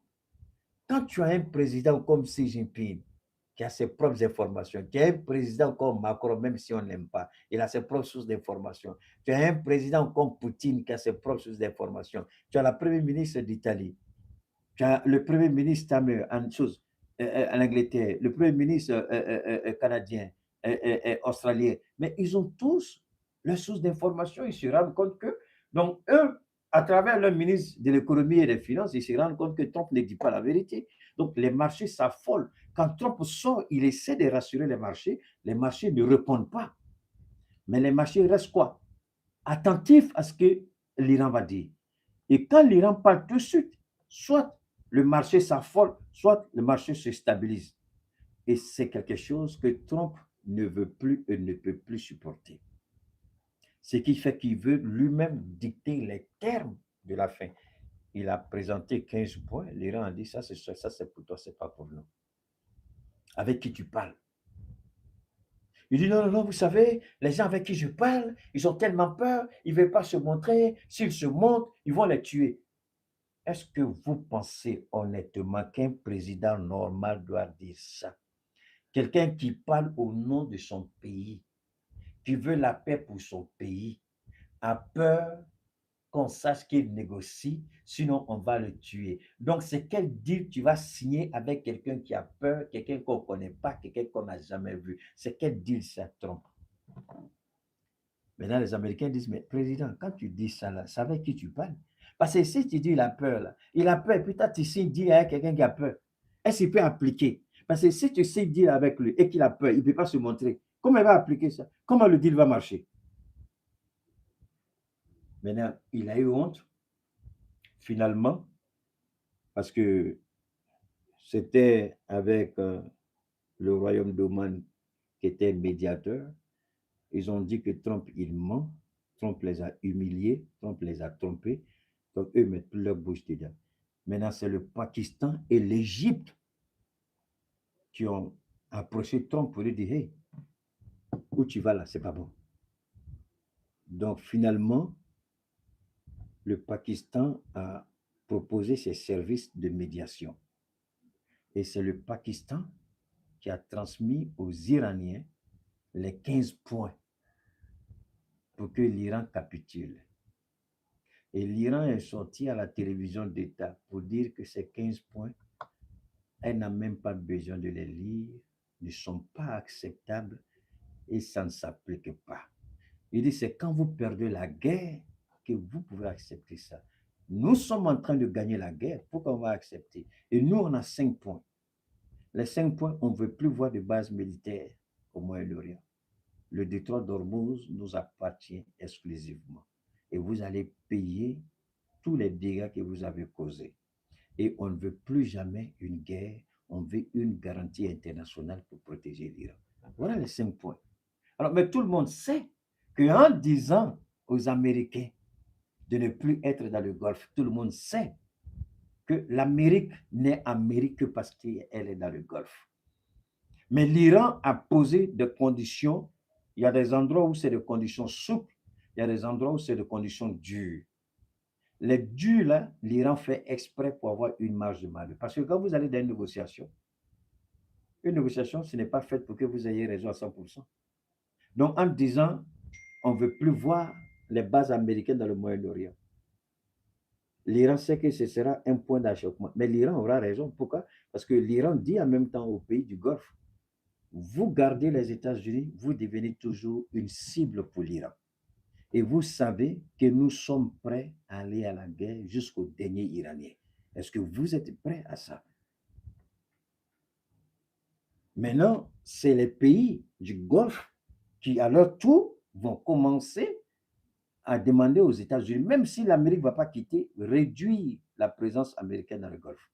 Quand tu as un président comme Xi Jinping, qui a ses propres informations, tu as un président comme Macron, même si on n'aime pas, il a ses propres sources d'informations. Tu as un président comme Poutine qui a ses propres sources d'informations. Tu as la première ministre d'Italie. Tu as le premier ministre en Angleterre, le premier ministre canadien, australien. Mais ils ont tous leurs sources d'informations. Ils se rendent compte que, donc eux, à travers le ministre de l'économie et des finances, ils se rendent compte que Trump ne dit pas la vérité. Donc les marchés s'affolent. Quand Trump sort, il essaie de rassurer les marchés ne répondent pas. Mais les marchés restent quoi? Attentifs à ce que l'Iran va dire. Et quand l'Iran parle tout de suite, soit le marché s'affole, soit le marché se stabilise. Et c'est quelque chose que Trump ne veut plus et ne peut plus supporter. Ce qui fait qu'il veut lui-même dicter les termes de la fin. Il a présenté 15 points. L'Iran a dit ça, c'est pour toi, c'est pas pour nous. Avec qui tu parles? Il dit non, non, non, vous savez, les gens avec qui je parle, ils ont tellement peur, ils ne veulent pas se montrer. S'ils se montrent, ils vont les tuer. Est-ce que vous pensez honnêtement qu'un président normal doit dire ça? Quelqu'un qui parle au nom de son pays, qui veut la paix pour son pays, a peur qu'on sache qu'il négocie, sinon on va le tuer. Donc, c'est quel deal tu vas signer avec quelqu'un qui a peur, quelqu'un qu'on ne connaît pas, quelqu'un qu'on n'a jamais vu? C'est quel deal ça, Trump? Maintenant, les Américains disent, mais président, quand tu dis ça, là, c'est avec qui tu parles? Parce que si tu dis il a peur, là, il a peur, et puis toi, tu signes deal avec quelqu'un qui a peur. Est-ce qu'il peut appliquer? Parce que si tu signes deal avec lui et qu'il a peur, il ne peut pas se montrer. Comment il va appliquer ça? Comment le deal va marcher? Maintenant, il a eu honte, finalement, parce que c'était avec le royaume d'Oman qui était médiateur. Ils ont dit que Trump, il ment. Trump les a humiliés. Trump les a trompés. Donc, eux mettent plus leur bouche dedans. Maintenant, c'est le Pakistan et l'Égypte qui ont approché Trump pour lui dire, hey, où tu vas là, c'est pas bon. Donc, finalement, le Pakistan a proposé ses services de médiation. Et c'est le Pakistan qui a transmis aux Iraniens les 15 points pour que l'Iran capitule. Et l'Iran est sorti à la télévision d'État pour dire que ces 15 points, elle n'a même pas besoin de les lire, ne sont pas acceptables et ça ne s'applique pas. Il dit, c'est quand vous perdez la guerre que vous pouvez accepter ça. Nous sommes en train de gagner la guerre, pourquoi on va accepter? Et nous, on a 5 points. Les 5 points, on ne veut plus voir de base militaire au Moyen-Orient. Le détroit d'Ormuz nous appartient exclusivement. Et vous allez payer tous les dégâts que vous avez causés. Et on ne veut plus jamais une guerre, on veut une garantie internationale pour protéger l'Iran. Voilà les 5 points. Alors, mais tout le monde sait qu'en disant aux Américains de ne plus être dans le Golfe, tout le monde sait que l'Amérique n'est Amérique que parce qu'elle est dans le Golfe. Mais l'Iran a posé des conditions. Il y a des endroits où c'est des conditions souples, il y a des endroits où c'est des conditions dures. Les durs, là, l'Iran fait exprès pour avoir une marge de manœuvre. Parce que quand vous allez dans une négociation, ce n'est pas fait pour que vous ayez raison à 100%. Donc, en disant, on ne veut plus voir les bases américaines dans le Moyen-Orient, l'Iran sait que ce sera un point d'achoppement. Mais l'Iran aura raison. Pourquoi? Parce que l'Iran dit en même temps aux pays du Golfe, vous gardez les États-Unis, vous devenez toujours une cible pour l'Iran. Et vous savez que nous sommes prêts à aller à la guerre jusqu'au dernier Iranien. Est-ce que vous êtes prêts à ça? Maintenant, c'est les pays du Golfe qui, à leur tour, vont commencer à demander aux États-Unis, même si l'Amérique ne va pas quitter, réduire la présence américaine dans le Golfe.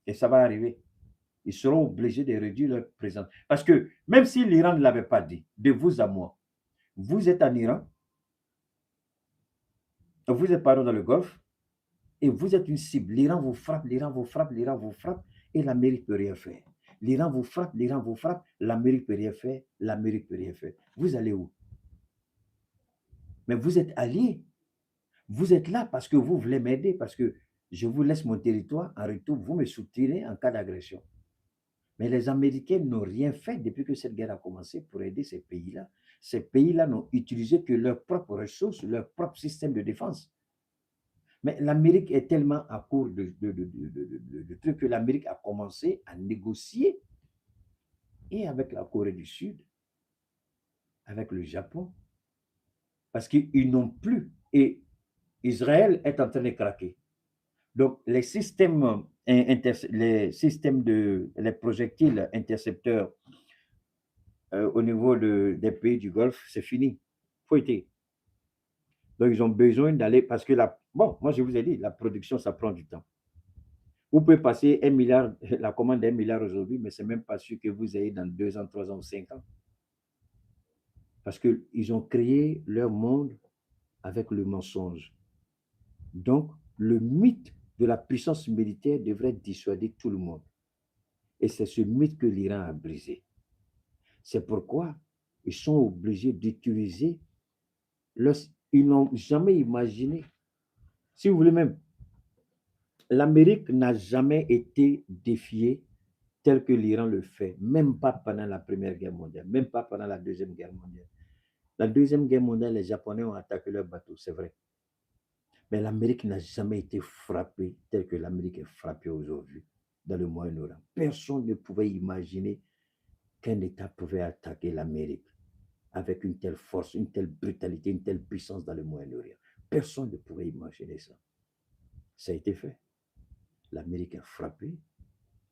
Et ça va arriver. Ils seront obligés de réduire leur présence. Parce que même si l'Iran ne l'avait pas dit, de vous à moi, vous êtes en Iran, vous êtes dans le Golfe, et vous êtes une cible. L'Iran vous frappe, l'Iran vous frappe, l'Iran vous frappe, et l'Amérique ne peut rien faire. L'Iran vous frappe, l'Amérique ne peut rien faire, l'Amérique ne peut rien faire. Vous allez où? Mais vous êtes alliés. Vous êtes là parce que vous voulez m'aider, parce que je vous laisse mon territoire, en retour, vous me soutenez en cas d'agression. Mais les Américains n'ont rien fait depuis que cette guerre a commencé pour aider ces pays-là. Ces pays-là n'ont utilisé que leurs propres ressources, leur propre système de défense. Mais l'Amérique est tellement à court de trucs que l'Amérique a commencé à négocier et avec la Corée du Sud, avec le Japon, parce qu'ils n'ont plus. Et Israël est en train de craquer. Donc, les systèmes les projectiles intercepteurs au niveau des pays du Golfe, c'est fini. Fouetté. Donc, ils ont besoin d'aller, parce que bon, moi je vous ai dit, la production, ça prend du temps. Vous pouvez passer 1 milliard, la commande d'1 milliard aujourd'hui, mais ce n'est même pas sûr que vous ayez dans 2 ans, 3 ans ou 5 ans. Parce qu'ils ont créé leur monde avec le mensonge. Donc, le mythe de la puissance militaire devrait dissuader tout le monde. Et c'est ce mythe que l'Iran a brisé. C'est pourquoi ils sont obligés d'utiliser ils n'ont jamais imaginé. Si vous voulez même, l'Amérique n'a jamais été défiée tel que l'Iran le fait, même pas pendant la Première Guerre mondiale, même pas pendant la Deuxième Guerre mondiale. La Deuxième Guerre mondiale, les Japonais ont attaqué leur bateau, c'est vrai. Mais l'Amérique n'a jamais été frappée telle que l'Amérique est frappée aujourd'hui dans le Moyen-Orient. Personne ne pouvait imaginer qu'un État pouvait attaquer l'Amérique avec une telle force, une telle brutalité, une telle puissance dans le Moyen-Orient. Personne ne pouvait imaginer ça. Ça a été fait. L'Amérique a frappé.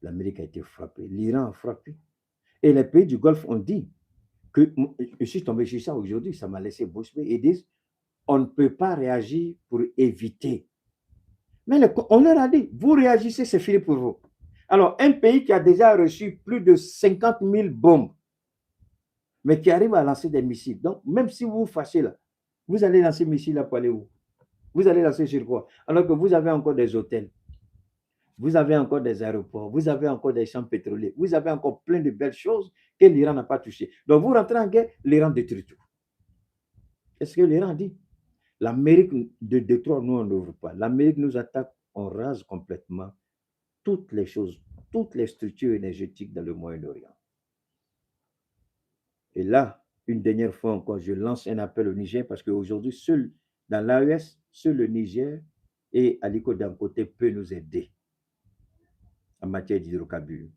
L'Amérique a été frappée. L'Iran a frappé. Et les pays du Golfe ont dit que, je suis tombé sur ça aujourd'hui, ça m'a laissé bouche bée. Ils disent, on ne peut pas réagir pour éviter. Mais on leur a dit, vous réagissez, c'est fini pour vous. Alors, un pays qui a déjà reçu plus de 50 000 bombes, mais qui arrive à lancer des missiles. Donc, même si vous vous fâchez là, vous allez lancer des missiles là pour aller où? Vous allez lancer sur quoi? Alors que vous avez encore des hôtels, vous avez encore des aéroports, vous avez encore des champs pétroliers, vous avez encore plein de belles choses que l'Iran n'a pas touchées. Donc, vous rentrez en guerre, l'Iran détruit tout. Qu'est-ce que l'Iran dit? L'Amérique de Détroit, nous, on n'ouvre pas. L'Amérique nous attaque, on rase complètement toutes les choses, toutes les structures énergétiques dans le Moyen-Orient. Et là, une dernière fois encore, je lance un appel au Niger parce qu'aujourd'hui, seul dans l'AES, seul le Niger et Aliko Dangote peut nous aider en matière d'hydrocarbures.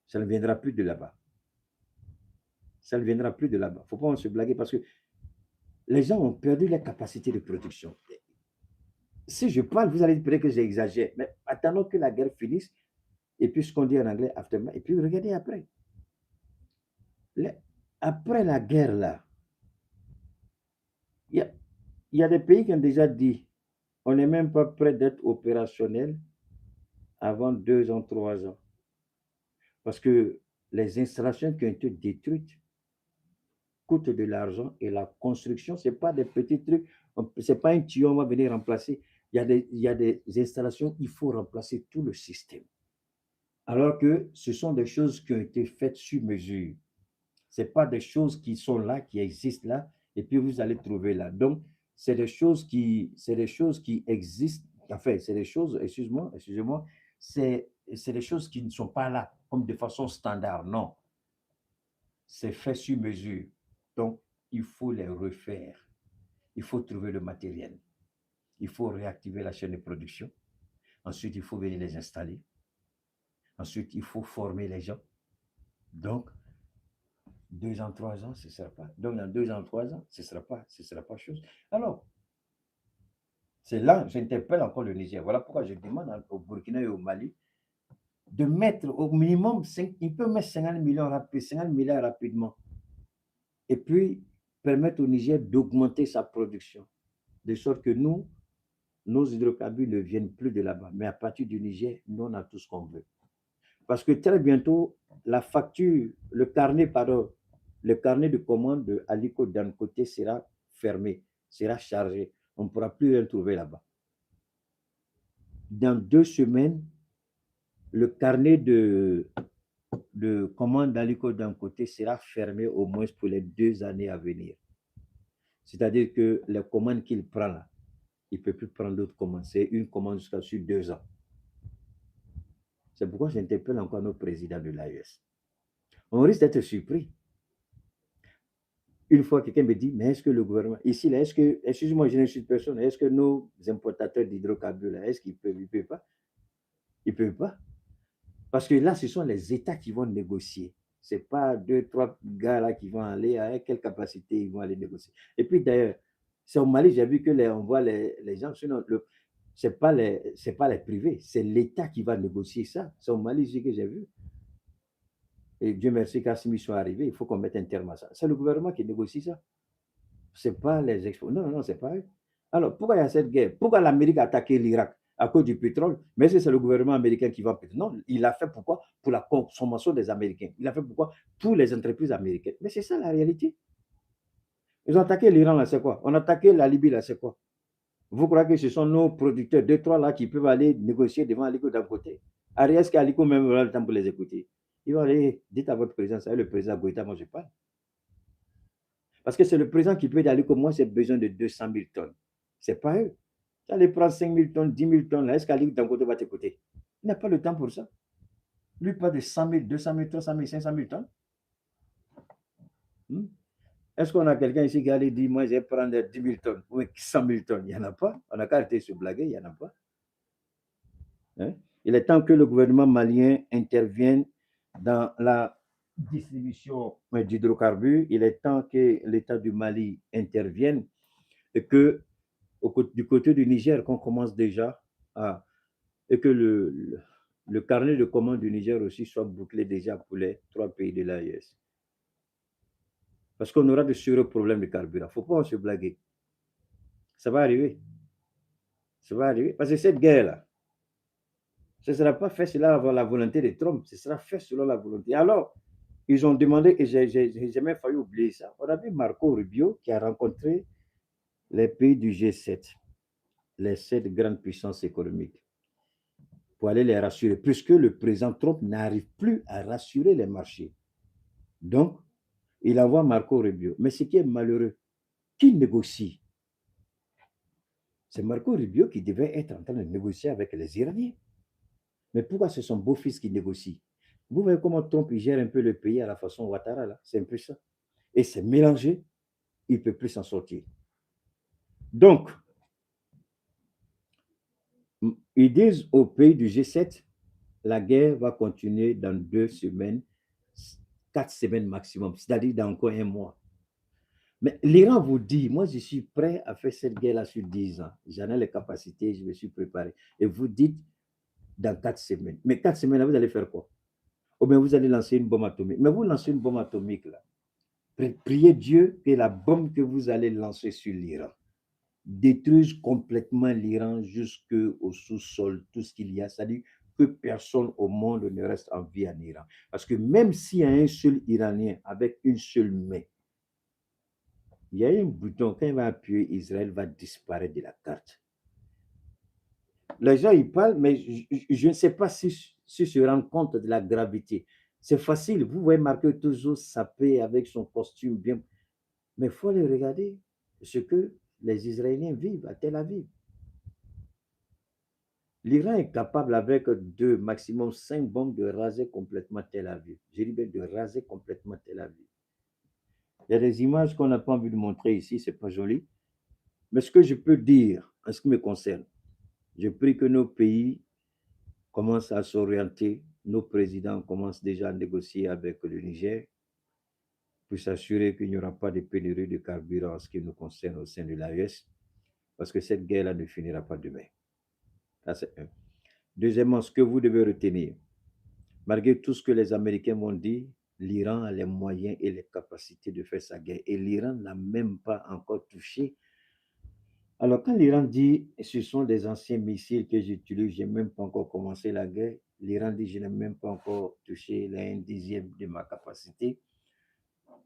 Ça ne viendra plus de là-bas. Ça ne viendra plus de là-bas. Il ne faut pas se blaguer parce que les gens ont perdu la capacité de production. Si je parle, vous allez dire que j'exagère, mais attendons que la guerre finisse et puis ce qu'on dit en anglais, aftermath, et puis regardez après. Après la guerre, là, il y a des pays qui ont déjà dit on n'est même pas prêt d'être opérationnel avant 2 ans, 3 ans. Parce que les installations qui ont été détruites coûtent de l'argent et la construction, ce n'est pas des petits trucs, ce n'est pas un tuyau, on va venir remplacer. Il y a des installations, il faut remplacer tout le système. Alors que ce sont des choses qui ont été faites sur mesure. Ce n'est pas des choses qui sont là, qui existent là, et puis vous allez trouver là. Donc, c'est des choses qui existent. Enfin, c'est des choses, excusez-moi, c'est des choses qui ne sont pas là, comme de façon standard. Non, c'est fait sur mesure. Donc, il faut les refaire. Il faut trouver le matériel. Il faut réactiver la chaîne de production. Ensuite, il faut venir les installer. Ensuite, il faut former les gens. Donc, 2 ans, 3 ans, ce ne sera pas. Donc, dans 2 ans, 3 ans, ce ne sera pas chose. Alors, c'est là, j'interpelle encore le Niger. Voilà pourquoi je demande au Burkina et au Mali de mettre au minimum, il peut mettre 50 milliards rapidement. Et puis, permettre au Niger d'augmenter sa production. De sorte que nous, nos hydrocarbures ne viennent plus de là-bas. Mais à partir du Niger, nous, on a tout ce qu'on veut. Parce que très bientôt, la facture, le carnet de commande de Aliko Dangote sera fermé, sera chargé. On ne pourra plus rien trouver là-bas. Dans 2 semaines, le carnet de commande d'Aliko Dangote sera fermé au moins pour les 2 années à venir. C'est-à-dire que les commandes qu'il prend là, il ne peut plus prendre d'autres commandes. C'est une commande jusqu'à sur 2 ans. C'est pourquoi j'interpelle encore nos présidents de l'AES. On risque d'être surpris. Une fois, quelqu'un me dit, mais est-ce que le gouvernement, ici, là, est-ce que, excusez-moi, je ne suis personne, est-ce que nos importateurs d'hydrocarbures, là, est-ce qu'ils peuvent? Ils ne peuvent pas. Ils ne peuvent pas. Parce que là, ce sont les États qui vont négocier. Ce n'est pas 2, 3 gars là qui vont aller, avec quelle capacité ils vont aller négocier. Et puis d'ailleurs, c'est au Mali, j'ai vu que on voit les gens, sinon, ce n'est pas les privés, c'est l'État qui va négocier ça. C'est au Mali que j'ai vu. Et Dieu merci qu'Assimi soit arrivé, il faut qu'on mette un terme à ça. C'est le gouvernement qui négocie ça. Ce n'est pas les expos. Non, non, c'est pas eux. Alors, pourquoi il y a cette guerre? Pourquoi l'Amérique a attaqué l'Irak? À cause du pétrole? Mais est-ce que c'est le gouvernement américain qui vend le pétrole? Non, il a fait pourquoi? Pour la consommation des Américains. Il a fait pourquoi? Pour les entreprises américaines. Mais c'est ça la réalité. Ils ont attaqué l'Iran, là, c'est quoi? On a attaqué la Libye, là, c'est quoi? Vous croyez que ce sont nos producteurs, 2, 3 là, qui peuvent aller négocier devant Aliko d'un côté? Est-ce qu'Aliko même aura le temps pour les écouter? Ils vont aller, dites à votre président, ça, le président Goïta, moi je parle. Parce que c'est le président qui peut dire que moi j'ai besoin de 200 000 tonnes. Ce n'est pas eux. Tu allais prendre 5 000 tonnes, 10 000 tonnes, là, est-ce qu'Aliko Dangote va t'écouter? Il n'a pas le temps pour ça. Lui parle de 100 000, 200 000, 300 000, 500 000 tonnes. Est-ce qu'on a quelqu'un ici qui allait dire, moi, je vais prendre 10 000 tonnes ou 100 000 tonnes? Il n'y en a pas. On a qu'à arrêter de se blaguer, il n'y en a pas. Hein? Il est temps que le gouvernement malien intervienne dans la distribution d'hydrocarbures. Il est temps que l'État du Mali intervienne et que du côté du Niger, qu'on commence déjà à... et que le carnet de commandes du Niger aussi soit bouclé déjà pour les 3 pays de l'AES. Parce qu'on aura de sérieux problèmes de carburant. Il ne faut pas se blaguer. Ça va arriver. Ça va arriver. Parce que cette guerre-là, ce ne sera pas fait selon la volonté de Trump. Ce sera fait selon la volonté. Alors, ils ont demandé, et j'ai jamais failli oublier ça. On a vu Marco Rubio qui a rencontré les pays du G7, les 7 grandes puissances économiques, pour aller les rassurer, puisque le président Trump n'arrive plus à rassurer les marchés. Donc, il envoie Marco Rubio. Mais ce qui est malheureux, qui négocie? C'est Marco Rubio qui devait être en train de négocier avec les Iraniens. Mais pourquoi c'est son beau-fils qui négocie? Vous voyez comment Trump il gère un peu le pays à la façon Ouattara, là. C'est un peu ça. Et c'est mélangé, il ne peut plus s'en sortir. Donc, ils disent aux pays du G7, la guerre va continuer dans 2 semaines, 4 semaines maximum, c'est-à-dire dans encore un mois. Mais l'Iran vous dit, moi je suis prêt à faire cette guerre-là sur 10 ans. J'en ai les capacités, je me suis préparé. Et vous dites dans 4 semaines. Mais 4 semaines, vous allez faire quoi? Ou bien vous allez lancer une bombe atomique. Mais vous lancez une bombe atomique là. Priez Dieu que la bombe que vous allez lancer sur l'Iran détruise complètement l'Iran jusqu'au sous-sol, tout ce qu'il y a. C'est-à-dire que personne au monde ne reste en vie en Iran. Parce que même s'il y a un seul Iranien avec une seule main, il y a un bouton, quand il va appuyer, Israël va disparaître de la carte. Les gens, ils parlent, mais je ne sais pas si se rendent compte de la gravité. C'est facile, vous voyez marquer toujours sapé avec son costume bien. Mais il faut aller regarder ce que les Israéliens vivent à Tel Aviv. L'Iran est capable, avec 2, maximum 5 bombes, de raser complètement Tel Aviv. Je dis bien de raser complètement Tel Aviv. Il y a des images qu'on n'a pas envie de montrer ici, c'est pas joli. Mais ce que je peux dire, en ce qui me concerne, je prie que nos pays commencent à s'orienter, nos présidents commencent déjà à négocier avec le Niger pour s'assurer qu'il n'y aura pas de pénurie de carburant en ce qui nous concerne au sein de l'AES, parce que cette guerre-là ne finira pas demain. Ça, c'est un. Deuxièmement, ce que vous devez retenir, malgré tout ce que les Américains m'ont dit, l'Iran a les moyens et les capacités de faire sa guerre. Et l'Iran n'a même pas encore touché. Alors, quand l'Iran dit ce sont des anciens missiles que j'utilise, je n'ai même pas encore commencé la guerre, l'Iran dit je n'ai même pas encore touché les 1/10 de ma capacité,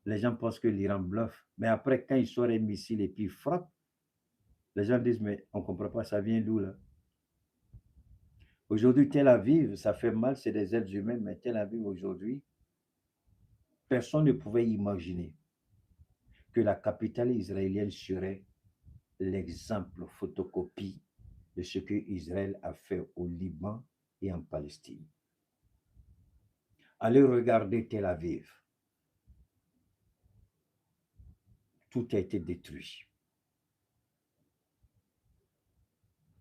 les gens pensent que l'Iran bluffe. Mais après, quand ils sortent les missiles et puis ils frappent, les gens disent mais on ne comprend pas, ça vient d'où là? Aujourd'hui, Tel Aviv, ça fait mal, c'est des êtres humains, mais Tel Aviv aujourd'hui, personne ne pouvait imaginer que la capitale israélienne serait l'exemple photocopie de ce que Israël a fait au Liban et en Palestine. Allez regarder Tel Aviv. Tout a été détruit.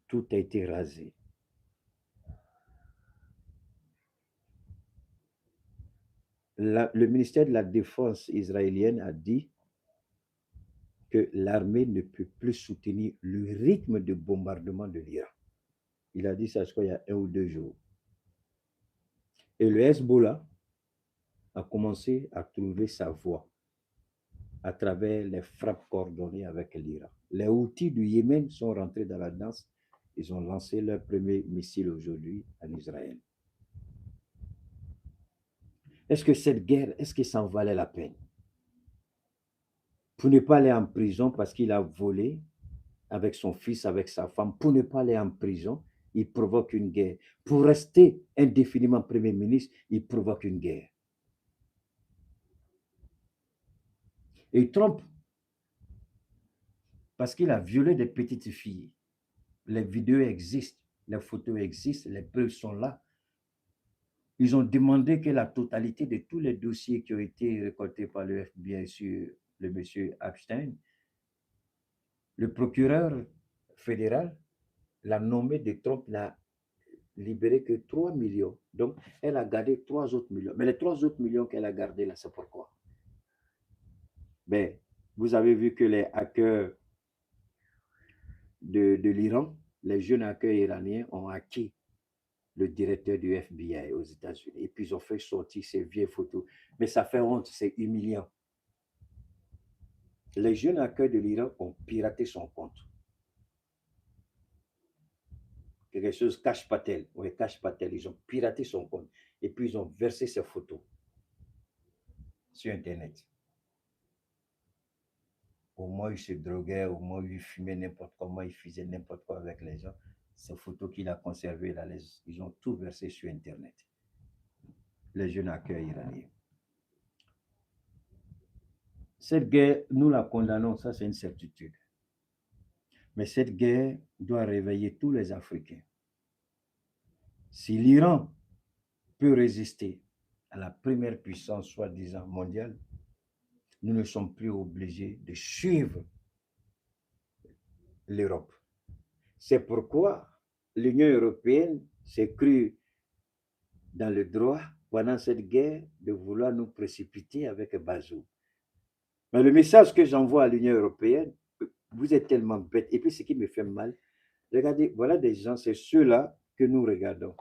Tout a été rasé. Le ministère de la Défense israélienne a dit que l'armée ne peut plus soutenir le rythme de bombardement de l'Iran. Il a dit ça, je crois, il y a 1 ou 2 jours. Et le Hezbollah a commencé à trouver sa voie à travers les frappes coordonnées avec l'Iran. Les Houthis du Yémen sont rentrés dans la danse. Ils ont lancé leur premier missile aujourd'hui en Israël. Est-ce que cette guerre, est-ce que ça en valait la peine? Pour ne pas aller en prison parce qu'il a volé avec son fils, avec sa femme, pour ne pas aller en prison, il provoque une guerre. Pour rester indéfiniment Premier ministre, il provoque une guerre. Et Trump, parce qu'il a violé des petites filles, les vidéos existent, les photos existent, les preuves sont là. Ils ont demandé que la totalité de tous les dossiers qui ont été récoltés par le FBI sur le monsieur Epstein, le procureur fédéral l'a nommé de Trump, n'a libéré que 3 millions. Donc, elle a gardé 3 autres millions. Mais les 3 autres millions qu'elle a gardés, là, c'est pourquoi? Ben, vous avez vu que les hackers de l'Iran, les jeunes hackers iraniens ont hacké le directeur du FBI aux États-Unis. Et puis, ils ont fait sortir ces vieilles photos. Mais ça fait honte, c'est humiliant. Les jeunes hackers de l'Iran ont piraté son compte. Quelque chose, Cash Patel. Oui, Cash Patel. Ils ont piraté son compte. Et puis, ils ont versé ses photos sur Internet. Au moins, il se droguait, au moins, il fumait n'importe comment, il faisait n'importe quoi avec les gens. Ces photos qu'il a conservées, là, ils ont tout versé sur Internet. Les jeunes hackers iraniens. Cette guerre, nous la condamnons, ça c'est une certitude. Mais cette guerre doit réveiller tous les Africains. Si l'Iran peut résister à la première puissance soi-disant mondiale, nous ne sommes plus obligés de suivre l'Europe. C'est pourquoi l'Union européenne s'est crue dans le droit pendant cette guerre de vouloir nous précipiter avec Bazoum. Mais le message que j'envoie à l'Union européenne, vous êtes tellement bêtes. Et puis ce qui me fait mal, regardez, voilà des gens, c'est ceux-là que nous regardons.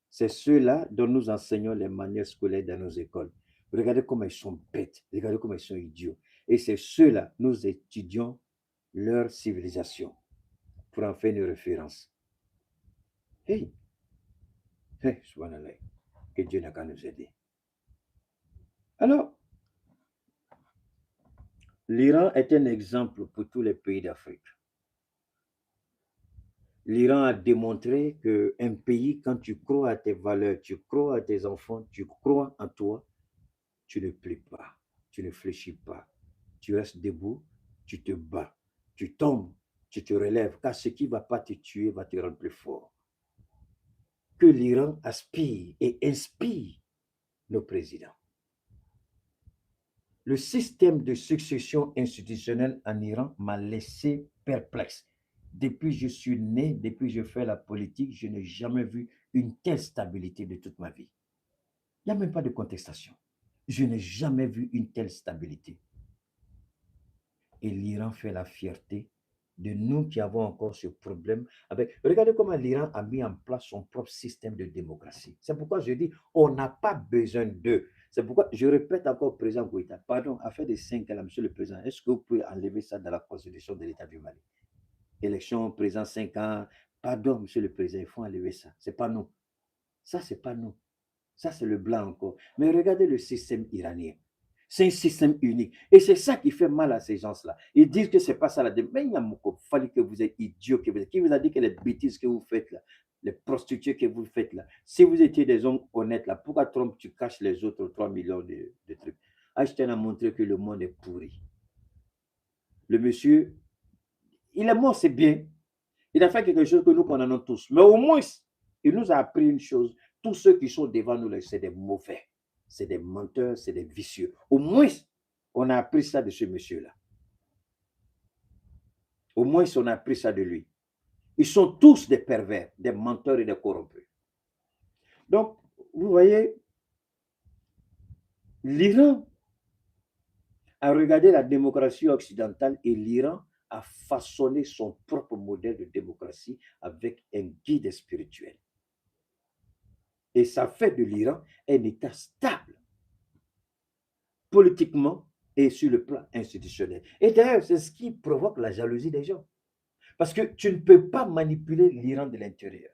C'est ceux-là dont nous enseignons les manuels scolaires dans nos écoles. Regardez comment ils sont bêtes, regardez comment ils sont idiots. Et c'est ceux-là, nous étudions leur civilisation pour en faire une référence. Hey, hey, subhanallah, que Dieu n'a qu'à nous aider. Alors, l'Iran est un exemple pour tous les pays d'Afrique. L'Iran a démontré qu'un pays, quand tu crois à tes valeurs, tu crois à tes enfants, tu crois en toi, tu ne plies pas, tu ne fléchis pas, tu restes debout, tu te bats, tu tombes, tu te relèves, car ce qui ne va pas te tuer va te rendre plus fort. Que l'Iran aspire et inspire nos présidents. Le système de succession institutionnelle en Iran m'a laissé perplexe. Depuis que je suis né, depuis que je fais la politique, je n'ai jamais vu une telle stabilité de toute ma vie. Il n'y a même pas de contestation. Je n'ai jamais vu une telle stabilité. Et l'Iran fait la fierté de nous qui avons encore ce problème avec... Regardez comment l'Iran a mis en place son propre système de démocratie. C'est pourquoi je dis, on n'a pas besoin d'eux. C'est pourquoi je répète encore au président Goïta, pardon, affaire de 5 ans, monsieur le président, est-ce que vous pouvez enlever ça dans la constitution de l'État du Mali? Élection, président 5 ans, pardon, monsieur le président, il faut enlever ça. Ce n'est pas nous. Ça, ce n'est pas nous. Ça, c'est le blanc encore. Mais regardez le système iranien. C'est un système unique. Et c'est ça qui fait mal à ces gens-là. Ils disent que ce n'est pas ça la démocratie. Mais il fallait que vous êtes idiot. Qui vous a dit que les bêtises que vous faites là, les prostituées que vous faites là, si vous étiez des hommes honnêtes là, pourquoi Trump, tu caches les autres 3 millions de trucs? Einstein a montré que le monde est pourri. Le monsieur, il est mort, c'est bien. Il a fait quelque chose que nous condamnons tous. Mais au moins, il nous a appris une chose. Tous ceux qui sont devant nous, c'est des mauvais. C'est des menteurs, c'est des vicieux. Au moins, on a appris ça de ce monsieur-là. Au moins, on a appris ça de lui. Ils sont tous des pervers, des menteurs et des corrompus. Donc, vous voyez, l'Iran a regardé la démocratie occidentale et l'Iran a façonné son propre modèle de démocratie avec un guide spirituel. Et ça fait de l'Iran un État stable, politiquement et sur le plan institutionnel. Et d'ailleurs, c'est ce qui provoque la jalousie des gens. Parce que tu ne peux pas manipuler l'Iran de l'intérieur.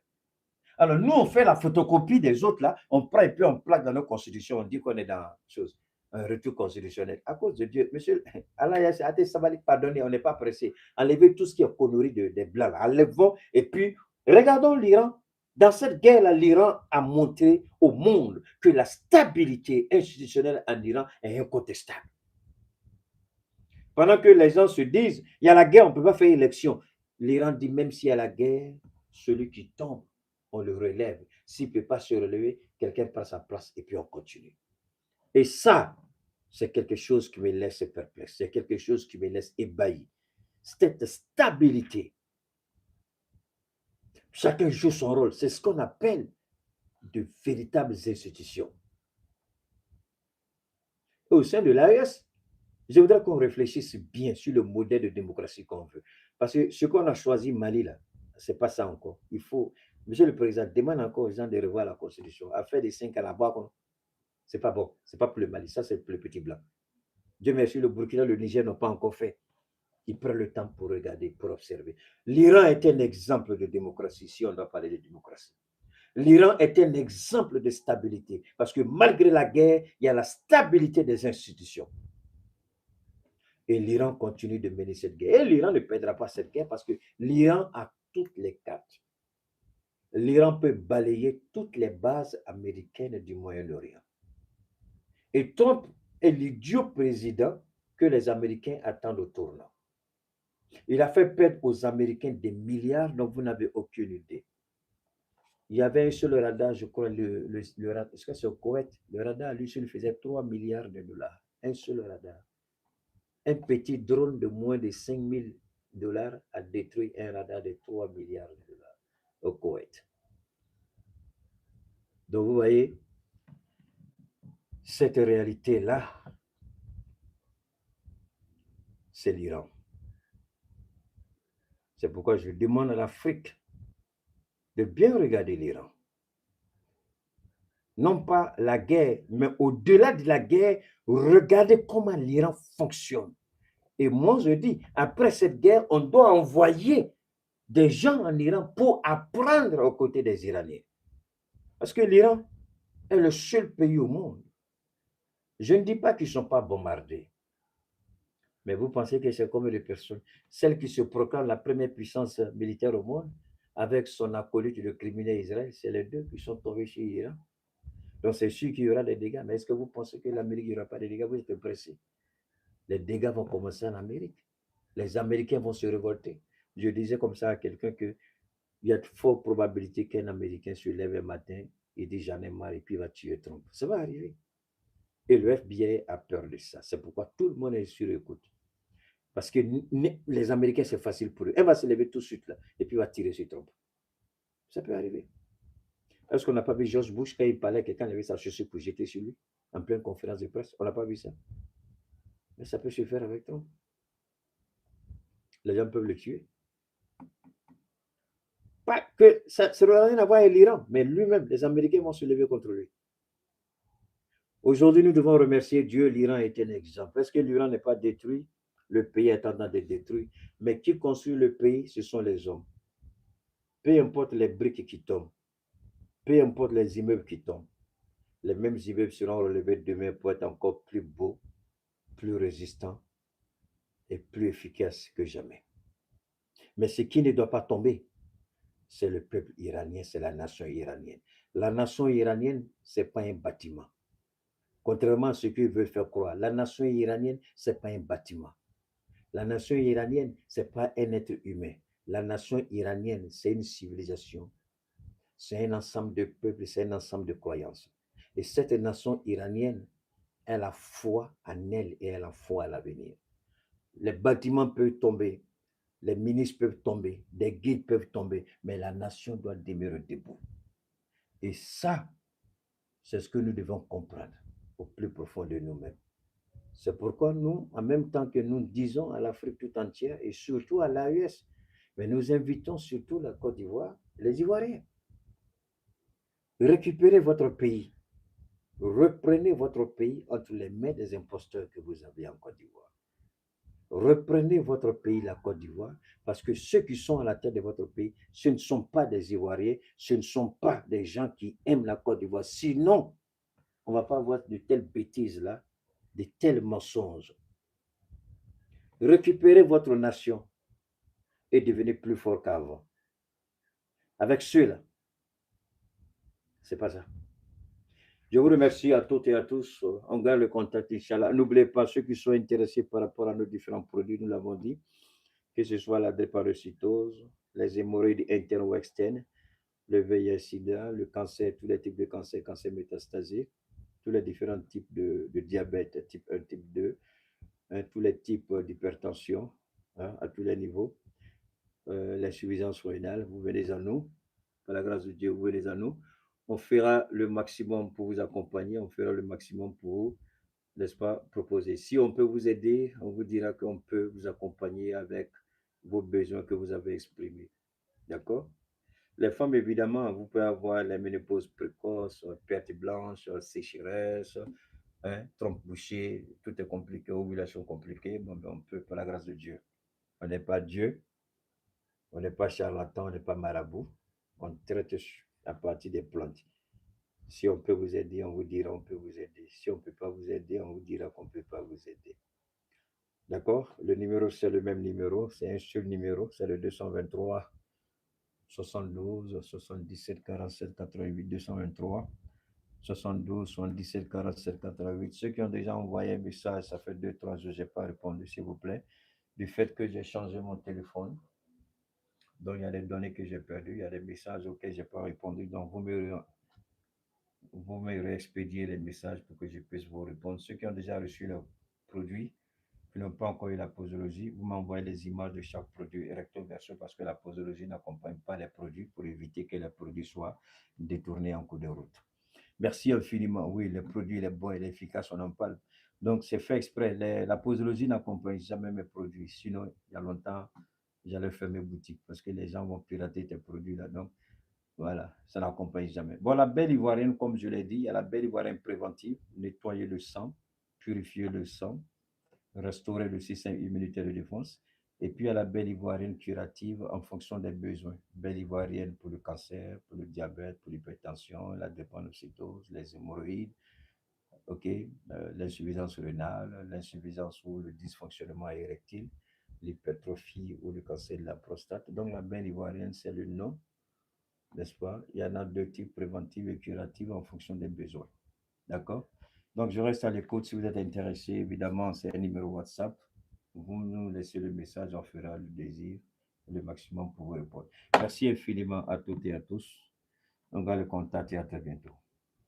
Alors, nous, on fait la photocopie des autres, là, on prend et puis on plaque dans nos constitutions, on dit qu'on est dans chose, un retour constitutionnel. À cause de Dieu, monsieur, Allah, pardonnez, on n'est pas pressé. Enlevez tout ce qui est connerie des Blancs. Enlevons, et puis, regardons l'Iran. Dans cette guerre-là, l'Iran a montré au monde que la stabilité institutionnelle en Iran est incontestable. Pendant que les gens se disent, il y a la guerre, on ne peut pas faire élection. L'Iran dit, même s'il y a la guerre, celui qui tombe, on le relève. S'il ne peut pas se relever, quelqu'un prend sa place et puis on continue. Et ça, c'est quelque chose qui me laisse perplexe, c'est quelque chose qui me laisse ébahi. Cette stabilité, chacun joue son rôle, c'est ce qu'on appelle de véritables institutions. Au sein de l'AES, je voudrais qu'on réfléchisse bien sur le modèle de démocratie qu'on veut. Parce que ce qu'on a choisi Mali, là, ce n'est pas ça encore. Il faut, Monsieur le Président, demande encore aux gens de revoir la Constitution. À faire des 5 à la barre, ce n'est pas bon. Ce n'est pas pour le Mali, ça c'est pour le petit blanc. Dieu merci, le Burkina, le Niger n'ont pas encore fait. Ils prennent le temps pour regarder, pour observer. L'Iran est un exemple de démocratie, si on doit parler de démocratie. L'Iran est un exemple de stabilité, parce que malgré la guerre, il y a la stabilité des institutions. Et l'Iran continue de mener cette guerre. Et l'Iran ne perdra pas cette guerre parce que l'Iran a toutes les cartes. L'Iran peut balayer toutes les bases américaines du Moyen-Orient. Et Trump est l'idiot président que les Américains attendent au tournant. Il a fait perdre aux Américains des milliards dont vous n'avez aucune idée. Il y avait un seul radar, je crois, radar, est-ce que c'est au Koweït? Le radar, lui seul, faisait 3 milliards de dollars. Un seul radar. Un petit drone de moins de 5 000 dollars a détruit un radar de 3 milliards de dollars au Koweït. Donc, vous voyez, cette réalité-là, c'est l'Iran. C'est pourquoi je demande à l'Afrique de bien regarder l'Iran. Non pas la guerre, mais au-delà de la guerre, regardez comment l'Iran fonctionne. Et moi, je dis, après cette guerre, on doit envoyer des gens en Iran pour apprendre aux côtés des Iraniens. Parce que l'Iran est le seul pays au monde. Je ne dis pas qu'ils ne sont pas bombardés. Mais vous pensez que c'est comme les personnes, celle qui se proclame la première puissance militaire au monde, avec son acolyte, le criminel Israël, c'est les deux qui sont tombés chez l'Iran. Donc c'est sûr qu'il y aura des dégâts. Mais est-ce que vous pensez que l'Amérique, il n'y aura pas de dégâts? Vous êtes pressés. Les dégâts vont commencer en Amérique. Les Américains vont se révolter. Je disais comme ça à quelqu'un qu'il y a de fortes probabilités qu'un Américain se lève un matin et dit j'en ai marre et puis il va tuer Trump. Ça va arriver. Et le FBI a peur de ça. C'est pourquoi tout le monde est sur écoute. Parce que les Américains, c'est facile pour eux. Elle va se lever tout de suite là et puis va tirer sur Trump. Ça peut arriver. Est-ce qu'on n'a pas vu George Bush quand il parlait, quelqu'un avait sa chaussure pour jeter sur lui en pleine conférence de presse? On n'a pas vu ça. Mais ça peut se faire avec Trump. Les gens peuvent le tuer. Pas que ça n'a rien à voir avec l'Iran, mais lui-même, les Américains vont se lever contre lui. Aujourd'hui, nous devons remercier Dieu, l'Iran est un exemple. Est-ce que l'Iran n'est pas détruit? Le pays est en train d'être détruit. Mais qui construit le pays? Ce sont les hommes. Peu importe les briques qui tombent, peu importe les immeubles qui tombent, les mêmes immeubles seront relevés demain pour être encore plus beaux, plus résistants et plus efficaces que jamais. Mais ce qui ne doit pas tomber, c'est le peuple iranien, c'est la nation iranienne. La nation iranienne, ce n'est pas un bâtiment. Contrairement à ce qu'ils veulent faire croire, la nation iranienne, ce n'est pas un bâtiment. La nation iranienne, ce n'est pas un être humain. La nation iranienne, c'est une civilisation. C'est un ensemble de peuples, c'est un ensemble de croyances. Et cette nation iranienne, elle a foi en elle et elle a foi à l'avenir. Les bâtiments peuvent tomber, les ministres peuvent tomber, des guides peuvent tomber, mais la nation doit demeurer debout. Et ça, c'est ce que nous devons comprendre au plus profond de nous-mêmes. C'est pourquoi nous, en même temps que nous disons à l'Afrique tout entière et surtout à l'AES, mais nous invitons surtout la Côte d'Ivoire, les Ivoiriens. Récupérez votre pays. Reprenez votre pays entre les mains des imposteurs que vous avez en Côte d'Ivoire. Reprenez votre pays, la Côte d'Ivoire, parce que ceux qui sont à la tête de votre pays, ce ne sont pas des Ivoiriens, ce ne sont pas des gens qui aiment la Côte d'Ivoire. Sinon, on ne va pas avoir de telles bêtises-là, de tels mensonges. Récupérez votre nation et devenez plus fort qu'avant. Avec ceux-là, c'est pas ça. Je vous remercie à toutes et à tous. On garde le contact, Inch'Allah. N'oubliez pas, ceux qui sont intéressés par rapport à nos différents produits, nous l'avons dit, que ce soit la drépanocytose, les hémorroïdes internes ou externes, le VIH-Sida, le cancer, tous les types de cancer, cancer métastasé, tous les différents types de diabète, type 1, type 2, hein, tous les types d'hypertension, hein, à tous les niveaux, l'insuffisance rénale, vous venez à nous. Par la grâce de Dieu, vous venez à nous. On fera le maximum pour vous accompagner, on fera le maximum pour vous, n'est-ce pas, proposer. Si on peut vous aider, on vous dira qu'on peut vous accompagner avec vos besoins que vous avez exprimés. D'accord? Les femmes, évidemment, vous pouvez avoir la ménopause précoce, perte blanche, sécheresse, hein, trompe bouchée, tout est compliqué, ovulation compliquée. Bon, ben, on peut, par la grâce de Dieu. On n'est pas Dieu, on n'est pas charlatan, on n'est pas marabout. On traite à partir des plantes. Si on peut vous aider, on vous dira on peut vous aider. Si on ne peut pas vous aider, on vous dira qu'on ne peut pas vous aider. D'accord? Le numéro, c'est le même numéro, c'est un seul numéro, c'est le 223 72 77 47 88 223 72 77 47 88. Ceux qui ont déjà envoyé un message, ça fait 2-3 jours, je n'ai pas répondu, s'il vous plaît. Du fait que j'ai changé mon téléphone, donc il y a des données que j'ai perdues, il y a des messages auxquels je n'ai pas répondu. Donc vous me réexpédiez les messages pour que je puisse vous répondre. Ceux qui ont déjà reçu le produit, qui n'ont pas encore eu la posologie, vous m'envoyez les images de chaque produit recto verso parce que la posologie n'accompagne pas les produits pour éviter que les produits soient détournés en cours de route. Merci infiniment. Oui, le produit il est bon, il est efficace, on en parle. Donc, c'est fait exprès. La posologie n'accompagne jamais mes produits. Sinon, il y a longtemps, j'allais fermer boutique parce que les gens vont pirater tes produits là. Donc, voilà, ça n'accompagne jamais. Bon, la belle ivoirienne, comme je l'ai dit, il y a la belle ivoirienne préventive, nettoyer le sang, purifier le sang, restaurer le système immunitaire de défense. Et puis, il y a la belle ivoirienne curative en fonction des besoins. Belle ivoirienne pour le cancer, pour le diabète, pour l'hypertension, la drépanocytose, les hémorroïdes, ok, l'insuffisance rénale, l'insuffisance ou le dysfonctionnement érectile, l'hypertrophie ou le cancer de la prostate. Donc, la belle ivoirienne, c'est le nom, n'est-ce pas? Il y en a deux types, préventifs et curatifs en fonction des besoins. D'accord? Donc, je reste à l'écoute. Si vous êtes intéressé, évidemment, c'est un numéro WhatsApp. Vous nous laissez le message, on fera le désir, le maximum pour vous répondre. Merci infiniment à toutes et à tous. On va le contact et à très bientôt.